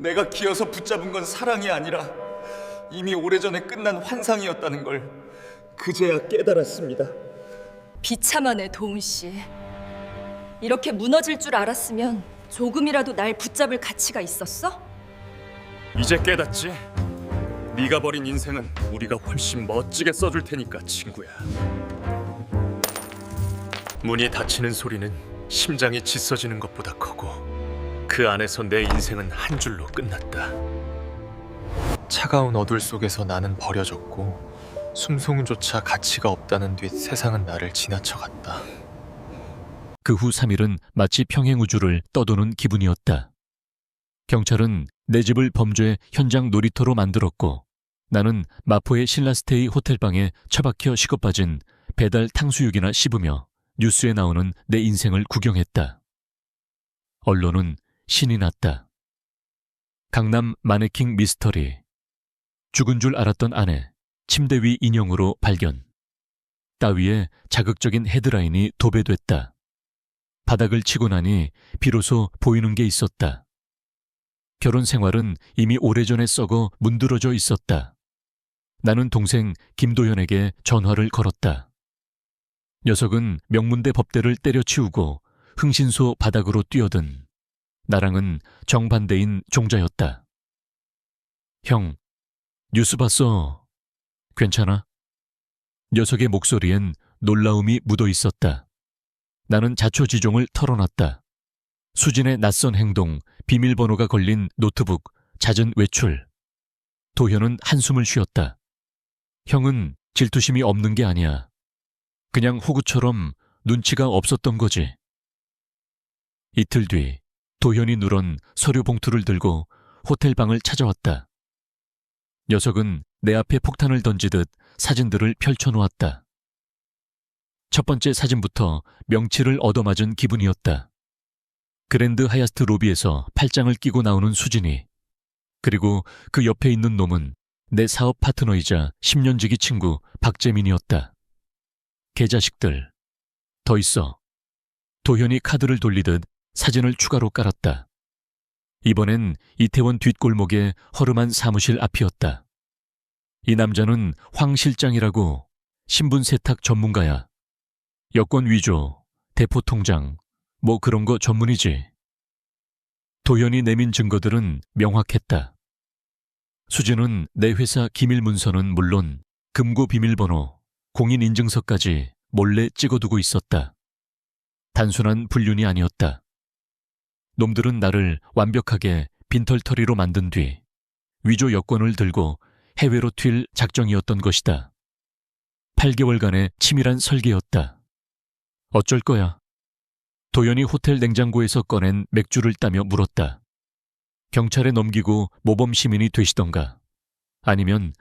내가 기어서 붙잡은 건 사랑이 아니라 이미 오래전에 끝난 환상이었다는 걸 그제야 깨달았습니다. 비참하네, 도훈 씨. 이렇게 무너질 줄 알았으면 조금이라도 날 붙잡을 가치가 있었어? 이제 깨닫지? 네가 버린 인생은 우리가 훨씬 멋지게 써줄 테니까, 친구야. 문이 닫히는 소리는 심장이 짖어지는 것보다 크고 그 안에서 내 인생은 한 줄로 끝났다. 차가운 어둠 속에서 나는 버려졌고 숨송조차 가치가 없다는 듯 세상은 나를 지나쳐갔다. 그 후 3일은 마치 평행우주를 떠도는 기분이었다. 경찰은 내 집을 범죄 현장 놀이터로 만들었고 나는 마포의 신라스테이 호텔방에 처박혀 식어빠진 배달 탕수육이나 씹으며 뉴스에 나오는 내 인생을 구경했다. 언론은 신이 났다. 강남 마네킹 미스터리. 죽은 줄 알았던 아내, 침대 위 인형으로 발견. 따위에 자극적인 헤드라인이 도배됐다. 바닥을 치고 나니 비로소 보이는 게 있었다. 결혼 생활은 이미 오래전에 썩어 문드러져 있었다. 나는 동생 김도현에게 전화를 걸었다. 녀석은 명문대 법대를 때려치우고 흥신소 바닥으로 뛰어든 나랑은 정반대인 종자였다. 형, 뉴스 봤어. 괜찮아? 녀석의 목소리엔 놀라움이 묻어 있었다. 나는 자초지종을 털어놨다. 수진의 낯선 행동, 비밀번호가 걸린 노트북, 잦은 외출. 도현은 한숨을 쉬었다. 형은 질투심이 없는 게 아니야. 그냥 호구처럼 눈치가 없었던 거지. 이틀 뒤 도현이 누런 서류 봉투를 들고 호텔방을 찾아왔다. 녀석은 내 앞에 폭탄을 던지듯 사진들을 펼쳐놓았다. 첫 번째 사진부터 명치를 얻어맞은 기분이었다. 그랜드 하얏트 로비에서 팔짱을 끼고 나오는 수진이, 그리고 그 옆에 있는 놈은 내 사업 파트너이자 10년 지기 친구 박재민이었다. 개자식들. 더 있어. 도현이 카드를 돌리듯 사진을 추가로 깔았다. 이번엔 이태원 뒷골목의 허름한 사무실 앞이었다. 이 남자는 황 실장이라고 신분 세탁 전문가야. 여권 위조, 대포 통장, 뭐 그런 거 전문이지. 도현이 내민 증거들은 명확했다. 수진은 내 회사 기밀 문서는 물론 금고 비밀번호, 공인인증서까지 몰래 찍어두고 있었다. 단순한 불륜이 아니었다. 놈들은 나를 완벽하게 빈털터리로 만든 뒤 위조 여권을 들고 해외로 튈 작정이었던 것이다. 8개월간의 치밀한 설계였다. 어쩔 거야? 도현이 호텔 냉장고에서 꺼낸 맥주를 따며 물었다. 경찰에 넘기고 모범 시민이 되시던가, 아니면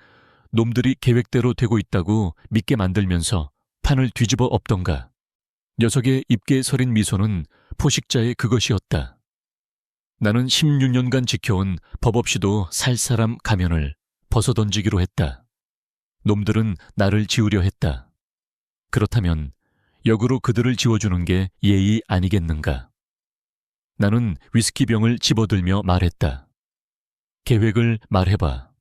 놈들이 계획대로 되고 있다고 믿게 만들면서 판을 뒤집어 엎던가. 녀석의 입게 서린 미소는 포식자의 그것이었다. 나는 16년간 지켜온 법 없이도 살 사람 가면을 벗어던지기로 했다. 놈들은 나를 지우려 했다. 그렇다면 역으로 그들을 지워주는 게 예의 아니겠는가. 나는 위스키병을 집어들며 말했다. 계획을 말해봐.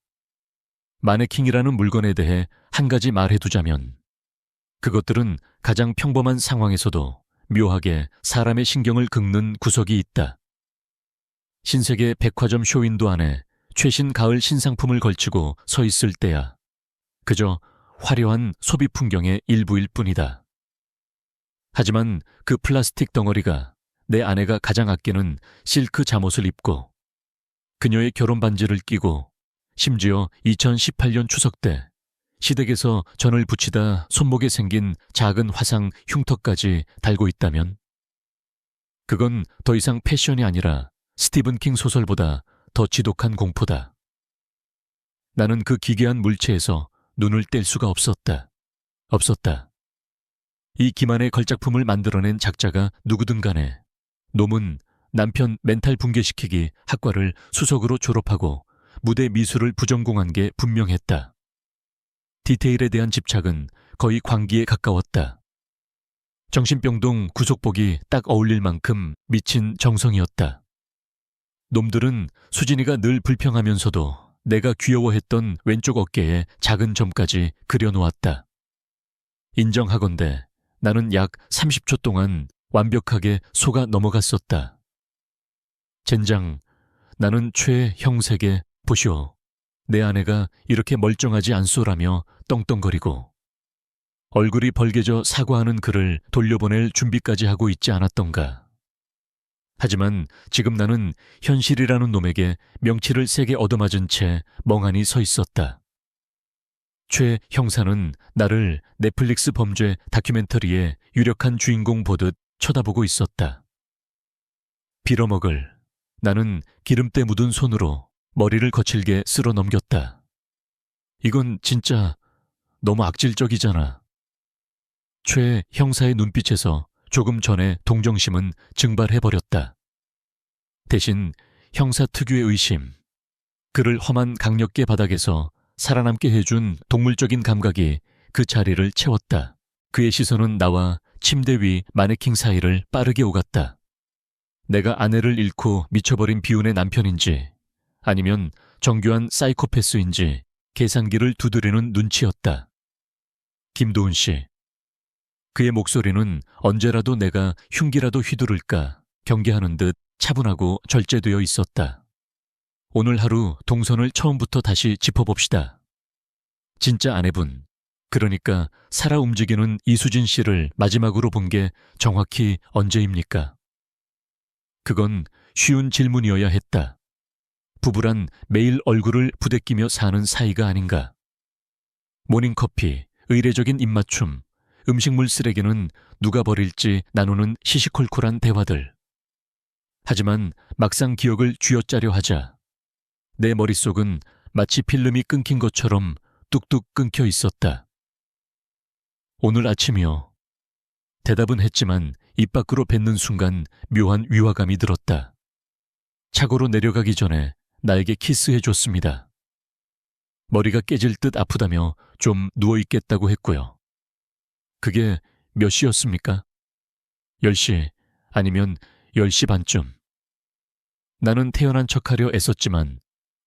마네킹이라는 물건에 대해 한 가지 말해두자면, 그것들은 가장 평범한 상황에서도 묘하게 사람의 신경을 긁는 구석이 있다. 신세계 백화점 쇼윈도 안에 최신 가을 신상품을 걸치고 서 있을 때야 그저 화려한 소비 풍경의 일부일 뿐이다. 하지만 그 플라스틱 덩어리가 내 아내가 가장 아끼는 실크 잠옷을 입고 그녀의 결혼 반지를 끼고 심지어 2018년 추석 때 시댁에서 전을 붙이다 손목에 생긴 작은 화상 흉터까지 달고 있다면, 그건 더 이상 패션이 아니라 스티븐 킹 소설보다 더 지독한 공포다. 나는 그 기괴한 물체에서 눈을 뗄 수가 없었다. 이 기만의 걸작품을 만들어낸 작자가 누구든 간에 놈은 남편 멘탈 붕괴시키기 학과를 수석으로 졸업하고 무대 미술을 부전공한 게 분명했다. 디테일에 대한 집착은 거의 광기에 가까웠다. 정신병동 구속복이 딱 어울릴 만큼 미친 정성이었다. 놈들은 수진이가 늘 불평하면서도 내가 귀여워했던 왼쪽 어깨에 작은 점까지 그려놓았다. 인정하건대 나는 약 30초 동안 완벽하게 속아 넘어갔었다. 젠장, 나는 최형색에 보시오. 내 아내가 이렇게 멀쩡하지 않소라며 떵떵거리고 얼굴이 벌개져 사과하는 그를 돌려보낼 준비까지 하고 있지 않았던가. 하지만 지금 나는 현실이라는 놈에게 명치를 세게 얻어맞은 채 멍하니 서 있었다. 최 형사는 나를 넷플릭스 범죄 다큐멘터리의 유력한 주인공 보듯 쳐다보고 있었다. 빌어먹을. 나는 기름때 묻은 손으로 머리를 거칠게 쓸어 넘겼다. 이건 진짜 너무 악질적이잖아. 최 형사의 눈빛에서 조금 전에 동정심은 증발해버렸다. 대신 형사 특유의 의심, 그를 험한 강력계 바닥에서 살아남게 해준 동물적인 감각이 그 자리를 채웠다. 그의 시선은 나와 침대 위 마네킹 사이를 빠르게 오갔다. 내가 아내를 잃고 미쳐버린 비운의 남편인지 아니면 정교한 사이코패스인지 계산기를 두드리는 눈치였다. 김도훈 씨. 그의 목소리는 언제라도 내가 흉기라도 휘두를까 경계하는 듯 차분하고 절제되어 있었다. 오늘 하루 동선을 처음부터 다시 짚어봅시다. 진짜 아내분, 그러니까 살아 움직이는 이수진 씨를 마지막으로 본 게 정확히 언제입니까? 그건 쉬운 질문이어야 했다. 부부란 매일 얼굴을 부대끼며 사는 사이가 아닌가. 모닝커피, 의례적인 입맞춤, 음식물 쓰레기는 누가 버릴지 나누는 시시콜콜한 대화들. 하지만 막상 기억을 쥐어짜려 하자 내 머릿속은 마치 필름이 끊긴 것처럼 뚝뚝 끊겨 있었다. 오늘 아침이요. 대답은 했지만 입 밖으로 뱉는 순간 묘한 위화감이 들었다. 차고로 내려가기 전에 나에게 키스해줬습니다. 머리가 깨질 듯 아프다며 좀 누워있겠다고 했고요. 그게 몇 시였습니까? 10시 아니면 10시 반쯤. 나는 태연한 척하려 애썼지만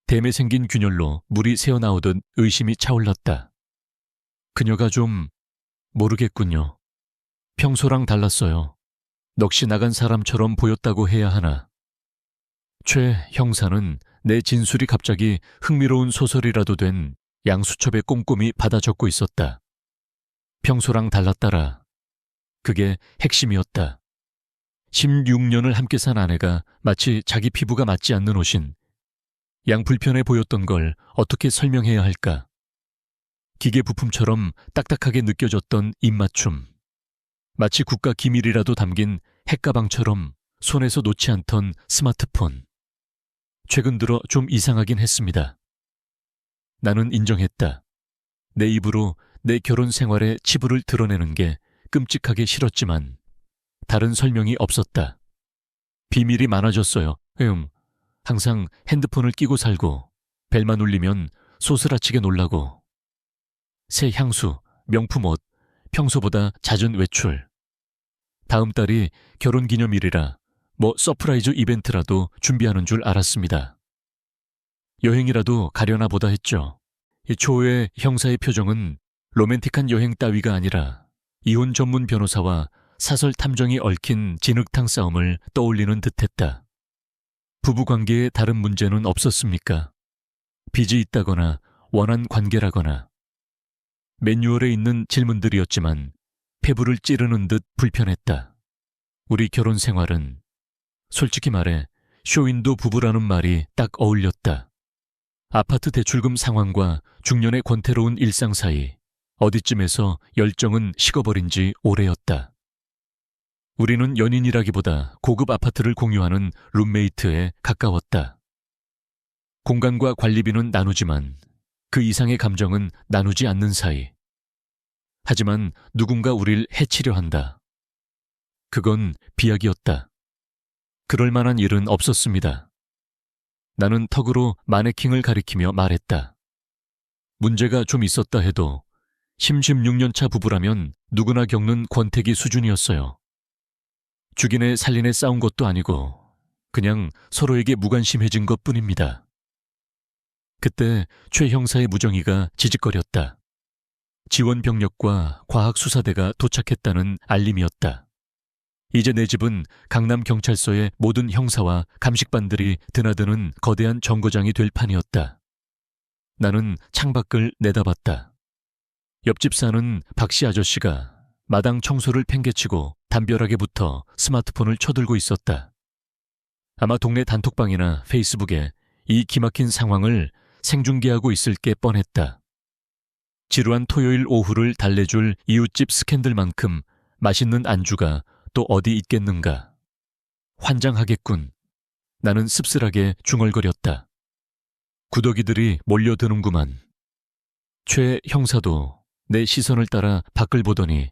댐에 생긴 균열로 물이 새어나오듯 의심이 차올랐다. 그녀가 좀 모르겠군요. 평소랑 달랐어요. 넋이 나간 사람처럼 보였다고 해야 하나. 최 형사는 내 진술이 갑자기 흥미로운 소설이라도 된 양수첩에 꼼꼼히 받아 적고 있었다. 평소랑 달랐더라. 그게 핵심이었다. 16년을 함께 산 아내가 마치 자기 피부가 맞지 않는 옷인 양불편해 보였던 걸 어떻게 설명해야 할까? 기계 부품처럼 딱딱하게 느껴졌던 입맞춤. 마치 국가 기밀이라도 담긴 핵가방처럼 손에서 놓지 않던 스마트폰. 최근 들어 좀 이상하긴 했습니다. 나는 인정했다. 내 입으로 내 결혼 생활의 치부를 드러내는 게 끔찍하게 싫었지만 다른 설명이 없었다. 비밀이 많아졌어요. 항상 핸드폰을 끼고 살고 벨만 울리면 소스라치게 놀라고 새 향수, 명품 옷, 평소보다 잦은 외출. 다음 달이 결혼기념일이라 뭐 서프라이즈 이벤트라도 준비하는 줄 알았습니다. 여행이라도 가려나 보다 했죠. 초의 형사의 표정은 로맨틱한 여행 따위가 아니라 이혼 전문 변호사와 사설 탐정이 얽힌 진흙탕 싸움을 떠올리는 듯했다. 부부관계에 다른 문제는 없었습니까? 빚이 있다거나 원한 관계라거나. 매뉴얼에 있는 질문들이었지만 폐부를 찌르는 듯 불편했다. 우리 결혼 생활은 솔직히 말해 쇼윈도 부부라는 말이 딱 어울렸다. 아파트 대출금 상황과 중년의 권태로운 일상 사이 어디쯤에서 열정은 식어버린 지 오래였다. 우리는 연인이라기보다 고급 아파트를 공유하는 룸메이트에 가까웠다. 공간과 관리비는 나누지만 그 이상의 감정은 나누지 않는 사이. 하지만 누군가 우릴 해치려 한다. 그건 비약이었다. 그럴 만한 일은 없었습니다. 나는 턱으로 마네킹을 가리키며 말했다. 문제가 좀 있었다 해도 16년차 부부라면 누구나 겪는 권태기 수준이었어요. 죽이네 살리네 싸운 것도 아니고 그냥 서로에게 무관심해진 것뿐입니다. 그때 최 형사의 무정의가 지직거렸다. 지원 병력과 과학수사대가 도착했다는 알림이었다. 이제 내 집은 강남경찰서의 모든 형사와 감식반들이 드나드는 거대한 정거장이 될 판이었다. 나는 창밖을 내다봤다. 옆집 사는 박씨 아저씨가 마당 청소를 팽개치고 담벼락에 붙어 스마트폰을 쳐들고 있었다. 아마 동네 단톡방이나 페이스북에 이 기막힌 상황을 생중계하고 있을 게 뻔했다. 지루한 토요일 오후를 달래줄 이웃집 스캔들만큼 맛있는 안주가 또 어디 있겠는가. 환장하겠군. 나는 씁쓸하게 중얼거렸다. 구더기들이 몰려드는구만. 최 형사도 내 시선을 따라 밖을 보더니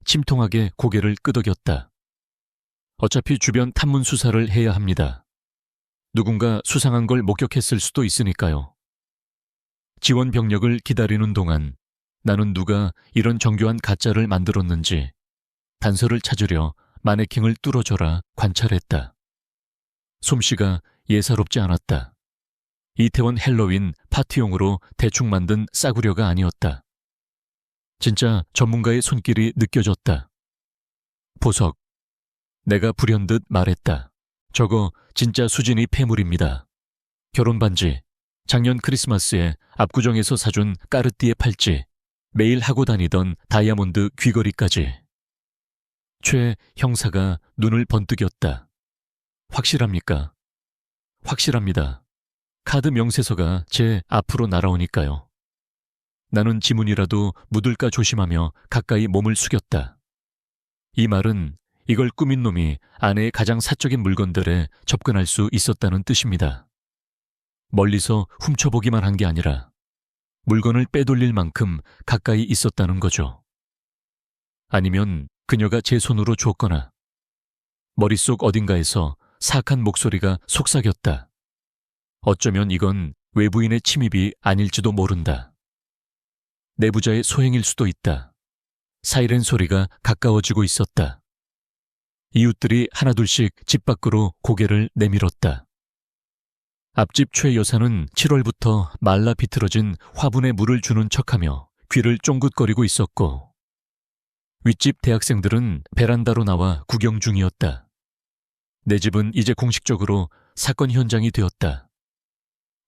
침통하게 고개를 끄덕였다. 어차피 주변 탐문 수사를 해야 합니다. 누군가 수상한 걸 목격했을 수도 있으니까요. 지원 병력을 기다리는 동안 나는 누가 이런 정교한 가짜를 만들었는지 단서를 찾으려 마네킹을 뚫어줘라 관찰했다. 솜씨가 예사롭지 않았다. 이태원 헬로윈 파티용으로 대충 만든 싸구려가 아니었다. 진짜 전문가의 손길이 느껴졌다. 보석. 내가 불현듯 말했다. 저거 진짜 수진이 폐물입니다. 결혼 반지, 작년 크리스마스에 압구정에서 사준 까르띠에 팔찌, 매일 하고 다니던 다이아몬드 귀걸이까지. 최 형사가 눈을 번뜩였다. 확실합니까? 확실합니다. 카드 명세서가 제 앞으로 날아오니까요. 나는 지문이라도 묻을까 조심하며 가까이 몸을 숙였다. 이 말은 이걸 꾸민 놈이 아내의 가장 사적인 물건들에 접근할 수 있었다는 뜻입니다. 멀리서 훔쳐보기만 한 게 아니라 물건을 빼돌릴 만큼 가까이 있었다는 거죠. 아니면 그녀가 제 손으로 줬거나 머릿속 어딘가에서 사악한 목소리가 속삭였다. 어쩌면 이건 외부인의 침입이 아닐지도 모른다. 내부자의 소행일 수도 있다. 사이렌 소리가 가까워지고 있었다. 이웃들이 하나둘씩 집 밖으로 고개를 내밀었다. 앞집 최 여사는 7월부터 말라 비틀어진 화분에 물을 주는 척하며 귀를 쫑긋거리고 있었고, 윗집 대학생들은 베란다로 나와 구경 중이었다. 내 집은 이제 공식적으로 사건 현장이 되었다.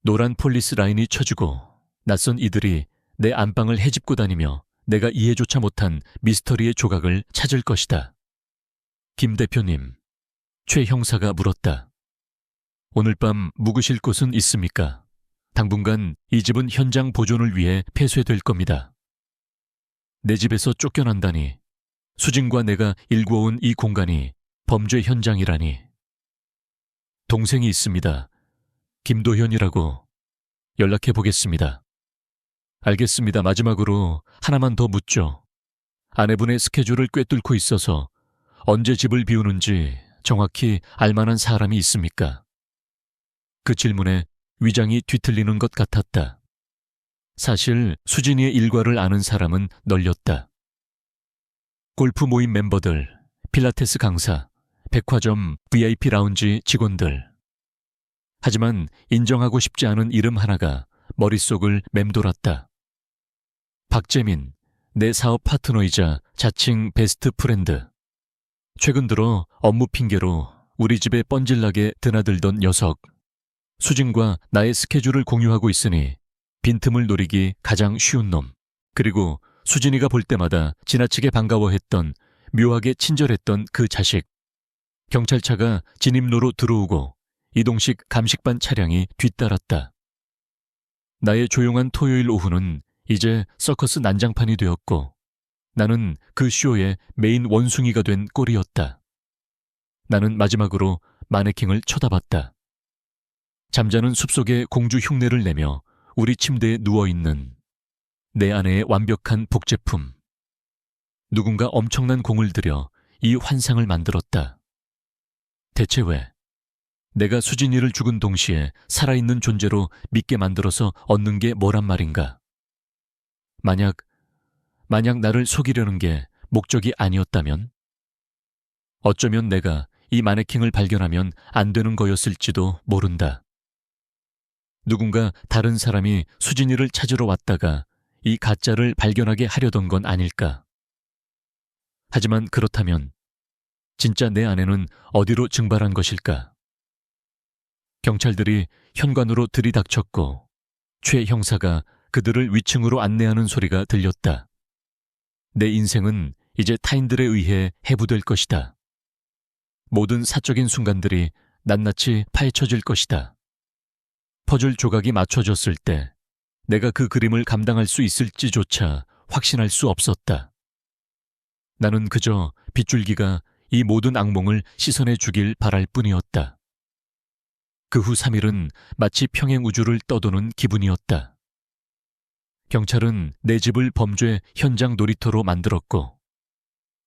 노란 폴리스 라인이 쳐지고 낯선 이들이 내 안방을 헤집고 다니며 내가 이해조차 못한 미스터리의 조각을 찾을 것이다. 김 대표님, 최 형사가 물었다. 오늘 밤 묵으실 곳은 있습니까? 당분간 이 집은 현장 보존을 위해 폐쇄될 겁니다. 내 집에서 쫓겨난다니, 수진과 내가 일구어온 이 공간이 범죄 현장이라니. 동생이 있습니다. 김도현이라고. 연락해 보겠습니다. 알겠습니다. 마지막으로 하나만 더 묻죠. 아내분의 스케줄을 꿰뚫고 있어서 언제 집을 비우는지 정확히 알만한 사람이 있습니까? 그 질문에 위장이 뒤틀리는 것 같았다. 사실 수진이의 일과를 아는 사람은 널렸다. 골프 모임 멤버들, 필라테스 강사, 백화점 VIP 라운지 직원들. 하지만 인정하고 싶지 않은 이름 하나가 머릿속을 맴돌았다. 박재민, 내 사업 파트너이자 자칭 베스트 프렌드. 최근 들어 업무 핑계로 우리 집에 뻔질나게 드나들던 녀석. 수진과 나의 스케줄을 공유하고 있으니 빈틈을 노리기 가장 쉬운 놈. 그리고 수진이가 볼 때마다 지나치게 반가워했던, 묘하게 친절했던 그 자식. 경찰차가 진입로로 들어오고 이동식 감식반 차량이 뒤따랐다. 나의 조용한 토요일 오후는 이제 서커스 난장판이 되었고, 나는 그 쇼의 메인 원숭이가 된 꼴이었다. 나는 마지막으로 마네킹을 쳐다봤다. 잠자는 숲속의 공주 흉내를 내며 우리 침대에 누워있는 내 아내의 완벽한 복제품. 누군가 엄청난 공을 들여 이 환상을 만들었다. 대체 왜? 내가 수진이를 죽은 동시에 살아있는 존재로 믿게 만들어서 얻는 게 뭐란 말인가? 만약 나를 속이려는 게 목적이 아니었다면? 어쩌면 내가 이 마네킹을 발견하면 안 되는 거였을지도 모른다. 누군가 다른 사람이 수진이를 찾으러 왔다가 이 가짜를 발견하게 하려던 건 아닐까. 하지만 그렇다면 진짜 내 아내는 어디로 증발한 것일까? 경찰들이 현관으로 들이닥쳤고 최 형사가 그들을 위층으로 안내하는 소리가 들렸다. 내 인생은 이제 타인들에 의해 해부될 것이다. 모든 사적인 순간들이 낱낱이 파헤쳐질 것이다. 퍼즐 조각이 맞춰졌을 때 내가 그 그림을 감당할 수 있을지조차 확신할 수 없었다. 나는 그저 빗줄기가 이 모든 악몽을 씻어내 주길 바랄 뿐이었다. 그 후 3일은 마치 평행 우주를 떠도는 기분이었다. 경찰은 내 집을 범죄 현장 놀이터로 만들었고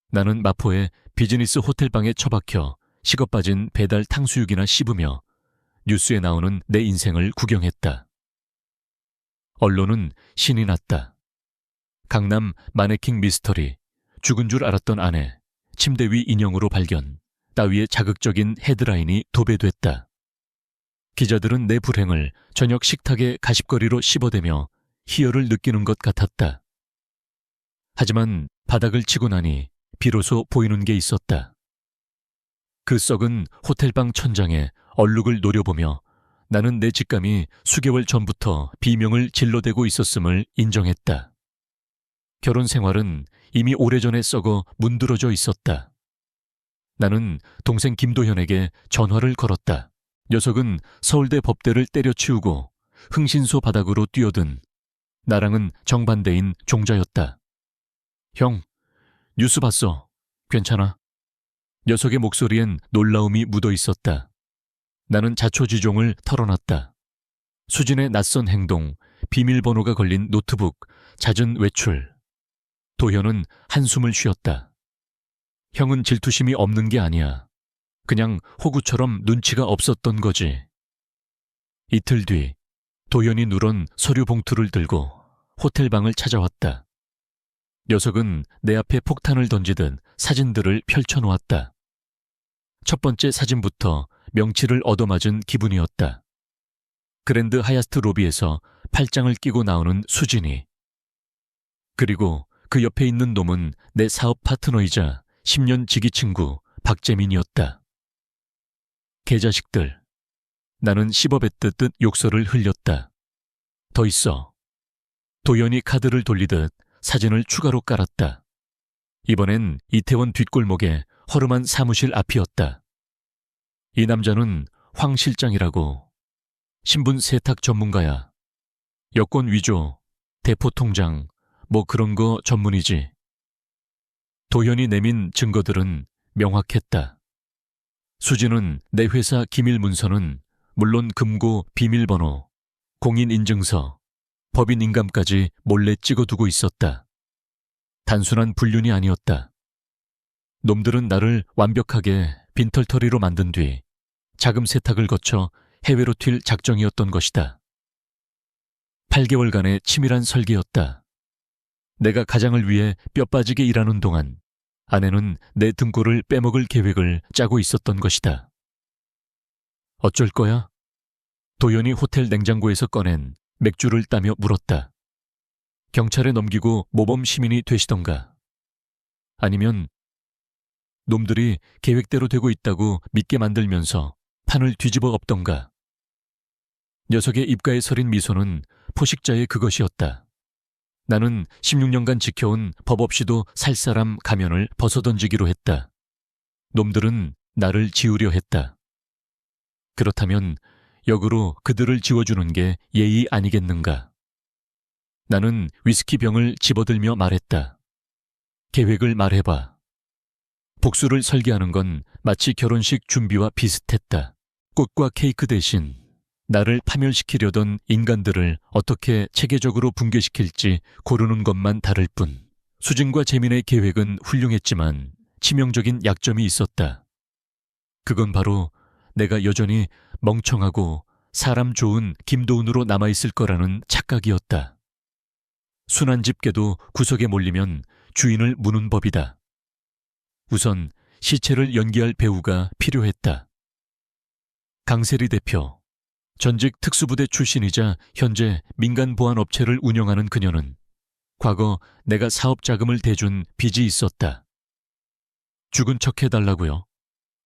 나는 마포의 비즈니스 호텔방에 처박혀 식어빠진 배달 탕수육이나 씹으며 뉴스에 나오는 내 인생을 구경했다. 언론은 신이 났다. 강남 마네킹 미스터리, 죽은 줄 알았던 아내, 침대 위 인형으로 발견 따위의 자극적인 헤드라인이 도배됐다. 기자들은 내 불행을 저녁 식탁의 가십거리로 씹어대며 희열을 느끼는 것 같았다. 하지만 바닥을 치고 나니 비로소 보이는 게 있었다. 그 썩은 호텔방 천장에 얼룩을 노려보며 나는 내 직감이 수개월 전부터 비명을 질러대고 있었음을 인정했다. 결혼 생활은 이미 오래전에 썩어 문드러져 있었다. 나는 동생 김도현에게 전화를 걸었다. 녀석은 서울대 법대를 때려치우고 흥신소 바닥으로 뛰어든 나랑은 정반대인 종자였다. 형, 뉴스 봤어. 괜찮아? 녀석의 목소리엔 놀라움이 묻어 있었다. 나는 자초지종을 털어놨다. 수진의 낯선 행동, 비밀번호가 걸린 노트북, 잦은 외출. 도현은 한숨을 쉬었다. 형은 질투심이 없는 게 아니야. 그냥 호구처럼 눈치가 없었던 거지. 이틀 뒤 도현이 누런 서류 봉투를 들고 호텔방을 찾아왔다. 녀석은 내 앞에 폭탄을 던지듯 사진들을 펼쳐놓았다. 첫 번째 사진부터 명치를 얻어맞은 기분이었다. 그랜드 하얏트 로비에서 팔짱을 끼고 나오는 수진이. 그리고 그 옆에 있는 놈은 내 사업 파트너이자 10년 지기 친구 박재민이었다. 개자식들. 나는 씹어뱉듯 욕설을 흘렸다. 더 있어. 도연이 카드를 돌리듯 사진을 추가로 깔았다. 이번엔 이태원 뒷골목에 허름한 사무실 앞이었다. 이 남자는 황 실장이라고. 신분 세탁 전문가야. 여권 위조, 대포 통장, 뭐 그런 거 전문이지. 도현이 내민 증거들은 명확했다. 수진은 내 회사 기밀 문서는 물론 금고 비밀번호, 공인인증서, 법인 인감까지 몰래 찍어두고 있었다. 단순한 불륜이 아니었다. 놈들은 나를 완벽하게 빈털터리로 만든 뒤 자금 세탁을 거쳐 해외로 튈 작정이었던 것이다. 8개월간의 치밀한 설계였다. 내가 가장을 위해 뼈 빠지게 일하는 동안 아내는 내 등골을 빼먹을 계획을 짜고 있었던 것이다. 어쩔 거야? 도연이 호텔 냉장고에서 꺼낸 맥주를 따며 물었다. 경찰에 넘기고 모범 시민이 되시던가. 아니면 놈들이 계획대로 되고 있다고 믿게 만들면서 판을 뒤집어 엎던가. 녀석의 입가에 서린 미소는 포식자의 그것이었다. 나는 16년간 지켜온 법 없이도 살 사람 가면을 벗어던지기로 했다. 놈들은 나를 지우려 했다. 그렇다면 역으로 그들을 지워주는 게 예의 아니겠는가. 나는 위스키 병을 집어들며 말했다. 계획을 말해봐. 복수를 설계하는 건 마치 결혼식 준비와 비슷했다. 꽃과 케이크 대신 나를 파멸시키려던 인간들을 어떻게 체계적으로 붕괴시킬지 고르는 것만 다를 뿐. 수진과 재민의 계획은 훌륭했지만 치명적인 약점이 있었다. 그건 바로 내가 여전히 멍청하고 사람 좋은 김도훈으로 남아있을 거라는 착각이었다. 순한 집게도 구석에 몰리면 주인을 무는 법이다. 우선 시체를 연기할 배우가 필요했다. 강세리 대표, 전직 특수부대 출신이자 현재 민간보안업체를 운영하는 그녀는 과거 내가 사업 자금을 대준 빚이 있었다. 죽은 척 해달라고요.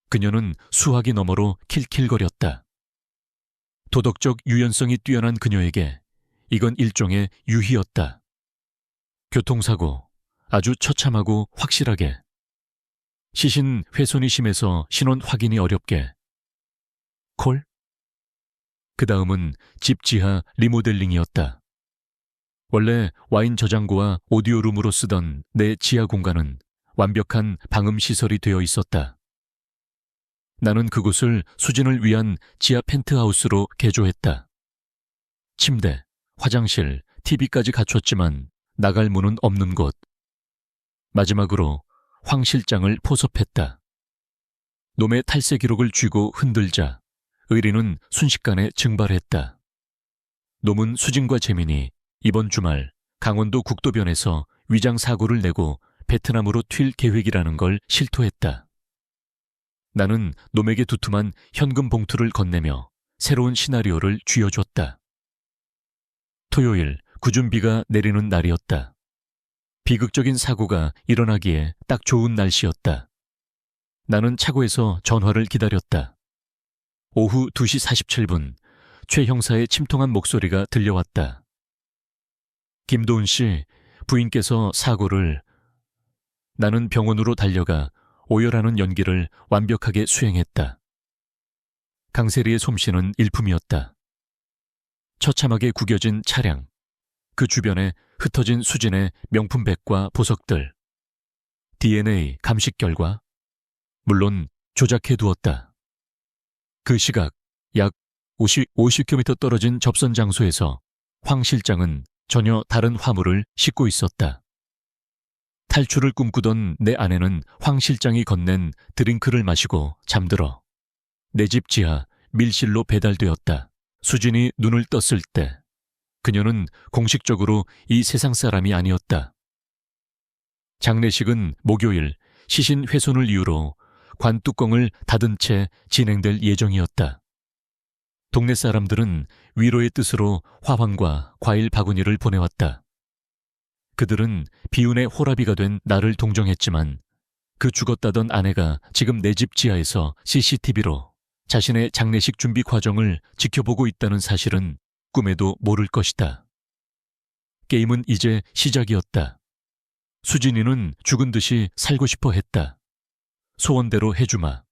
그녀는 수화기 너머로 킬킬거렸다. 도덕적 유연성이 뛰어난 그녀에게 이건 일종의 유희였다. 교통사고, 아주 처참하고 확실하게. 시신 훼손이 심해서 신원 확인이 어렵게. 콜? 그 다음은 집 지하 리모델링이었다. 원래 와인 저장고와 오디오룸으로 쓰던 내 지하 공간은 완벽한 방음 시설이 되어 있었다. 나는 그곳을 수진을 위한 지하 펜트하우스로 개조했다. 침대, 화장실, TV까지 갖췄지만 나갈 문은 없는 곳. 마지막으로 황 실장을 포섭했다. 놈의 탈세 기록을 쥐고 흔들자 의리는 순식간에 증발했다. 놈은 수진과 재민이 이번 주말 강원도 국도변에서 위장 사고를 내고 베트남으로 튈 계획이라는 걸 실토했다. 나는 놈에게 두툼한 현금 봉투를 건네며 새로운 시나리오를 쥐어줬다. 토요일 구준비가 내리는 날이었다. 비극적인 사고가 일어나기에 딱 좋은 날씨였다. 나는 차고에서 전화를 기다렸다. 오후 2시 47분 최 형사의 침통한 목소리가 들려왔다. 김도훈 씨, 부인께서 사고를... 나는 병원으로 달려가 오열하는 연기를 완벽하게 수행했다. 강세리의 솜씨는 일품이었다. 처참하게 구겨진 차량, 그 주변에 흩어진 수진의 명품백과 보석들, DNA 감식 결과, 물론 조작해두었다. 그 시각 약 50km 떨어진 접선 장소에서 황 실장은 전혀 다른 화물을 싣고 있었다. 탈출을 꿈꾸던 내 아내는 황 실장이 건넨 드링크를 마시고 잠들어 내 집 지하 밀실로 배달되었다. 수진이 눈을 떴을 때 그녀는 공식적으로 이 세상 사람이 아니었다. 장례식은 목요일 시신 훼손을 이유로 관 뚜껑을 닫은 채 진행될 예정이었다. 동네 사람들은 위로의 뜻으로 화환과 과일 바구니를 보내왔다. 그들은 비운의 호라비가 된 나를 동정했지만 그 죽었다던 아내가 지금 내 집 지하에서 CCTV로 자신의 장례식 준비 과정을 지켜보고 있다는 사실은 꿈에도 모를 것이다. 게임은 이제 시작이었다. 수진이는 죽은 듯이 살고 싶어 했다. 소원대로 해주마.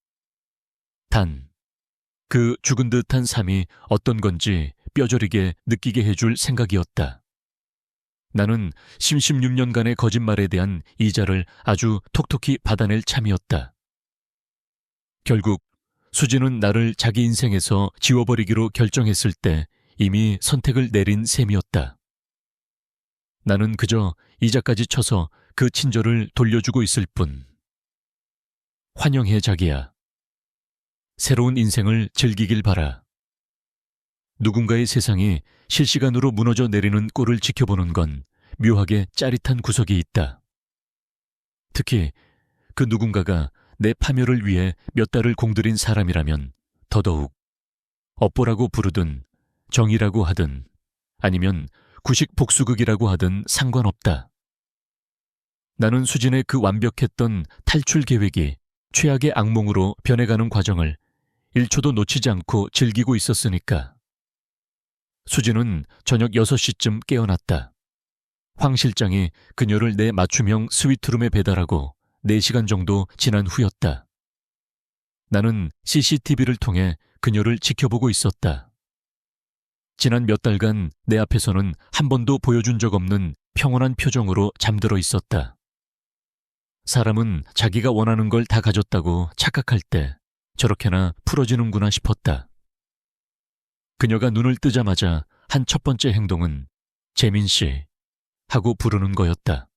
단, 그 죽은 듯한 삶이 어떤 건지 뼈저리게 느끼게 해줄 생각이었다. 나는 16년간의 거짓말에 대한 이자를 아주 톡톡히 받아낼 참이었다. 결국 수진은 나를 자기 인생에서 지워버리기로 결정했을 때 이미 선택을 내린 셈이었다. 나는 그저 이자까지 쳐서 그 친절을 돌려주고 있을 뿐. 환영해 자기야. 새로운 인생을 즐기길 바라. 누군가의 세상이 실시간으로 무너져 내리는 꼴을 지켜보는 건 묘하게 짜릿한 구석이 있다. 특히 그 누군가가 내 파멸을 위해 몇 달을 공들인 사람이라면 더더욱 업보라고 부르든 정의라고 하든 아니면 구식 복수극이라고 하든 상관없다. 나는 수진의 그 완벽했던 탈출 계획이 최악의 악몽으로 변해가는 과정을 1초도 놓치지 않고 즐기고 있었으니까. 수진은 저녁 6시쯤 깨어났다. 황 실장이 그녀를 내 맞춤형 스위트룸에 배달하고 4시간 정도 지난 후였다. 나는 CCTV를 통해 그녀를 지켜보고 있었다. 지난 몇 달간 내 앞에서는 한 번도 보여준 적 없는 평온한 표정으로 잠들어 있었다. 사람은 자기가 원하는 걸 다 가졌다고 착각할 때 저렇게나 풀어지는구나 싶었다. 그녀가 눈을 뜨자마자 한 첫 번째 행동은 재민 씨 하고 부르는 거였다.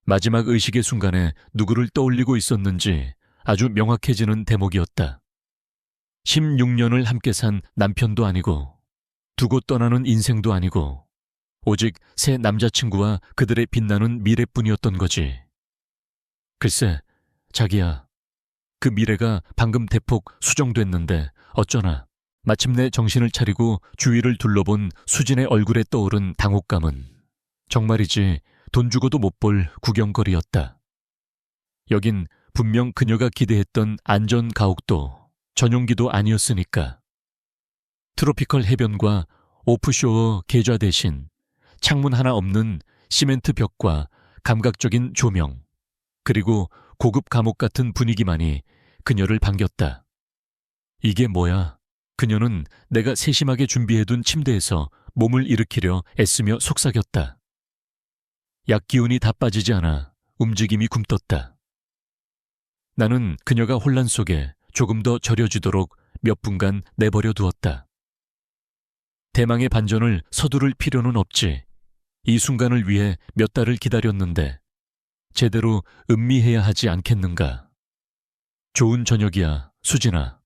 마지막 의식의 순간에 누구를 떠올리고 있었는지 아주 명확해지는 대목이었다. 16년을 함께 산 남편도 아니고 두고 떠나는 인생도 아니고 오직 새 남자친구와 그들의 빛나는 미래뿐이었던 거지. 글쎄, 자기야, 그 미래가 방금 대폭 수정됐는데 어쩌나. 마침내 정신을 차리고 주위를 둘러본 수진의 얼굴에 떠오른 당혹감은 정말이지 돈 주고도 못 볼 구경거리였다. 여긴 분명 그녀가 기대했던 안전 가옥도 전용기도 아니었으니까. 트로피컬 해변과 오프쇼어 계좌 대신 창문 하나 없는 시멘트 벽과 감각적인 조명, 그리고 고급 감옥 같은 분위기만이 그녀를 반겼다. 이게 뭐야? 그녀는 내가 세심하게 준비해둔 침대에서 몸을 일으키려 애쓰며 속삭였다. 약 기운이 다 빠지지 않아 움직임이 굼떴다. 나는 그녀가 혼란 속에 조금 더 절여지도록 몇 분간 내버려 두었다. 대망의 반전을 서두를 필요는 없지. 이 순간을 위해 몇 달을 기다렸는데 제대로 음미해야 하지 않겠는가. 좋은 저녁이야, 수진아.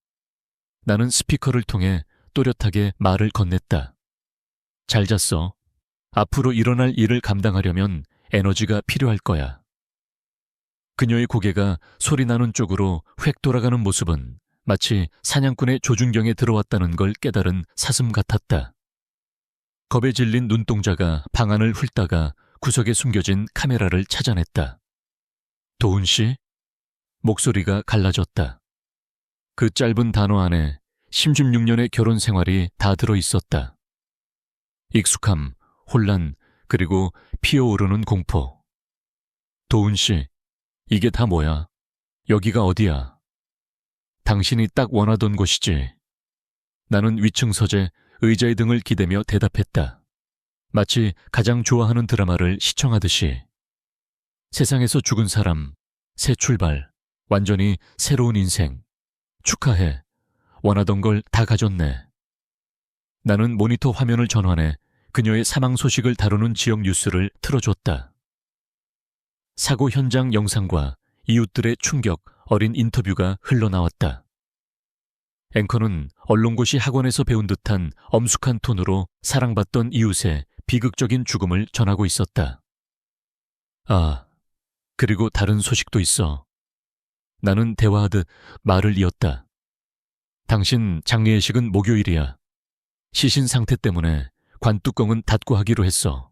나는 스피커를 통해 또렷하게 말을 건넸다. 잘 잤어. 앞으로 일어날 일을 감당하려면 에너지가 필요할 거야. 그녀의 고개가 소리 나는 쪽으로 획 돌아가는 모습은 마치 사냥꾼의 조준경에 들어왔다는 걸 깨달은 사슴 같았다. 겁에 질린 눈동자가 방 안을 훑다가 구석에 숨겨진 카메라를 찾아냈다. 도훈 씨? 목소리가 갈라졌다. 그 짧은 단어 안에 16년의 결혼 생활이 다 들어 있었다. 익숙함, 혼란, 그리고 피어오르는 공포. 도훈 씨, 이게 다 뭐야? 여기가 어디야? 당신이 딱 원하던 곳이지. 나는 위층 서재 의자의 등을 기대며 대답했다. 마치 가장 좋아하는 드라마를 시청하듯이. 세상에서 죽은 사람, 새 출발, 완전히 새로운 인생. 축하해. 원하던 걸 다 가졌네. 나는 모니터 화면을 전환해 그녀의 사망 소식을 다루는 지역 뉴스를 틀어줬다. 사고 현장 영상과 이웃들의 충격 어린 인터뷰가 흘러나왔다. 앵커는 언론고시 학원에서 배운 듯한 엄숙한 톤으로 사랑받던 이웃의 비극적인 죽음을 전하고 있었다. 아, 그리고 다른 소식도 있어. 나는 대화하듯 말을 이었다. 당신 장례의식은 목요일이야. 시신 상태 때문에 관뚜껑은 닫고 하기로 했어.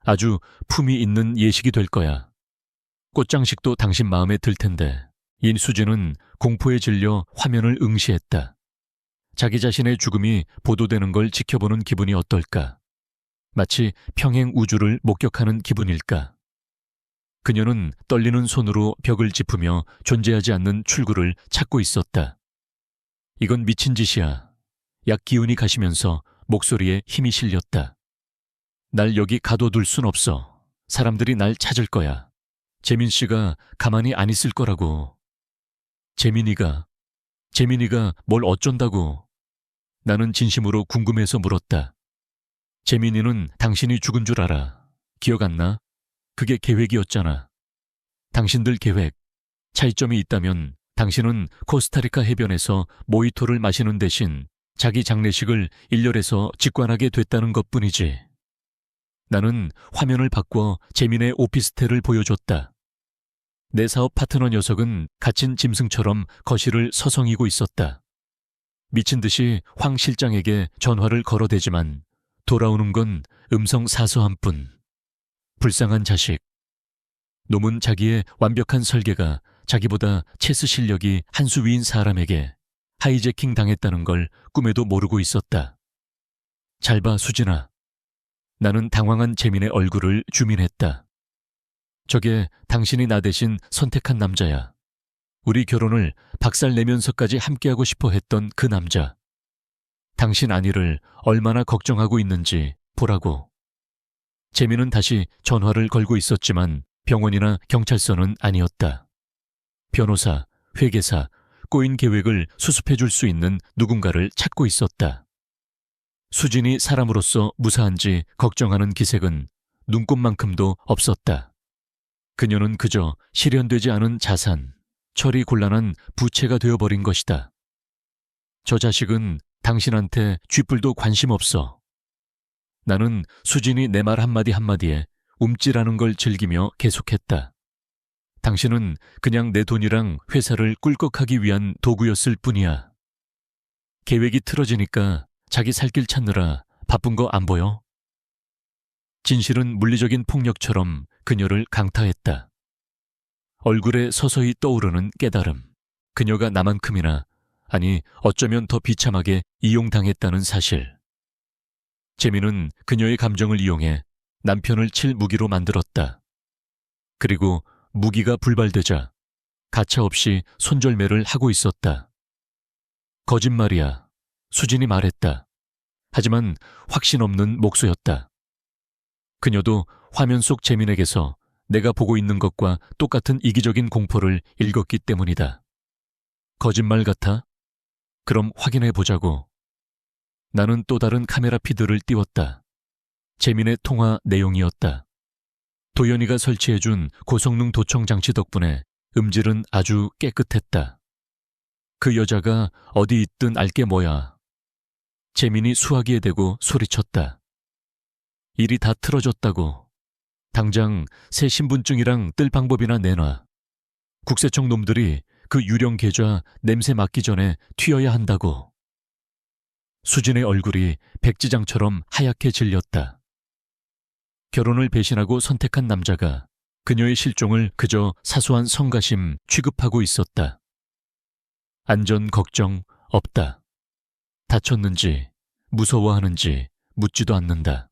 아주 품위 있는 예식이 될 거야. 꽃장식도 당신 마음에 들 텐데. 인수진은 공포에 질려 화면을 응시했다. 자기 자신의 죽음이 보도되는 걸 지켜보는 기분이 어떨까? 마치 평행 우주를 목격하는 기분일까? 그녀는 떨리는 손으로 벽을 짚으며 존재하지 않는 출구를 찾고 있었다. 이건 미친 짓이야. 약 기운이 가시면서 목소리에 힘이 실렸다. 날 여기 가둬둘 순 없어. 사람들이 날 찾을 거야. 재민 씨가 가만히 안 있을 거라고. 재민이가 뭘 어쩐다고. 나는 진심으로 궁금해서 물었다. 재민이는 당신이 죽은 줄 알아. 기억 안 나? 그게 계획이었잖아. 당신들 계획. 차이점이 있다면 당신은 코스타리카 해변에서 모히토를 마시는 대신 자기 장례식을 일렬에서 직관하게 됐다는 것뿐이지. 나는 화면을 바꿔 재민의 오피스텔을 보여줬다. 내 사업 파트너 녀석은 갇힌 짐승처럼 거실을 서성이고 있었다. 미친 듯이 황 실장에게 전화를 걸어대지만 돌아오는 건 음성 사서한 뿐. 불쌍한 자식. 놈은 자기의 완벽한 설계가 자기보다 체스 실력이 한 수 위인 사람에게 하이제킹 당했다는 걸 꿈에도 모르고 있었다. 잘 봐, 수진아. 나는 당황한 재민의 얼굴을 주민했다. 저게 당신이 나 대신 선택한 남자야. 우리 결혼을 박살내면서까지 함께하고 싶어 했던 그 남자. 당신 안위를 얼마나 걱정하고 있는지 보라고. 재민은 다시 전화를 걸고 있었지만 병원이나 경찰서는 아니었다. 변호사, 회계사, 꼬인 계획을 수습해줄 수 있는 누군가를 찾고 있었다. 수진이 사람으로서 무사한지 걱정하는 기색은 눈꼽만큼도 없었다. 그녀는 그저 실현되지 않은 자산, 처리 곤란한 부채가 되어버린 것이다. 저 자식은 당신한테 쥐뿔도 관심 없어. 나는 수진이 내 말 한마디 한마디에 움찔하는 걸 즐기며 계속했다. 당신은 그냥 내 돈이랑 회사를 꿀꺽하기 위한 도구였을 뿐이야. 계획이 틀어지니까 자기 살 길 찾느라 바쁜 거 안 보여? 진실은 물리적인 폭력처럼 그녀를 강타했다. 얼굴에 서서히 떠오르는 깨달음. 그녀가 나만큼이나, 아니 어쩌면 더 비참하게 이용당했다는 사실. 재민은 그녀의 감정을 이용해 남편을 칠 무기로 만들었다. 그리고 무기가 불발되자 가차없이 손절매를 하고 있었다. 거짓말이야. 수진이 말했다. 하지만 확신 없는 목소였다. 그녀도 화면 속 재민에게서 내가 보고 있는 것과 똑같은 이기적인 공포를 읽었기 때문이다. 거짓말 같아? 그럼 확인해 보자고. 나는 또 다른 카메라 피드를 띄웠다. 재민의 통화 내용이었다. 도연이가 설치해준 고성능 도청 장치 덕분에 음질은 아주 깨끗했다. 그 여자가 어디 있든 알게 뭐야. 재민이 수화기에 대고 소리쳤다. 일이 다 틀어졌다고. 당장 새 신분증이랑 뜰 방법이나 내놔. 국세청 놈들이 그 유령 계좌 냄새 맡기 전에 튀어야 한다고. 수진의 얼굴이 백지장처럼 하얗게 질렸다. 결혼을 배신하고 선택한 남자가 그녀의 실종을 그저 사소한 성가심 취급하고 있었다. 안전 걱정 없다. 다쳤는지 무서워하는지 묻지도 않는다.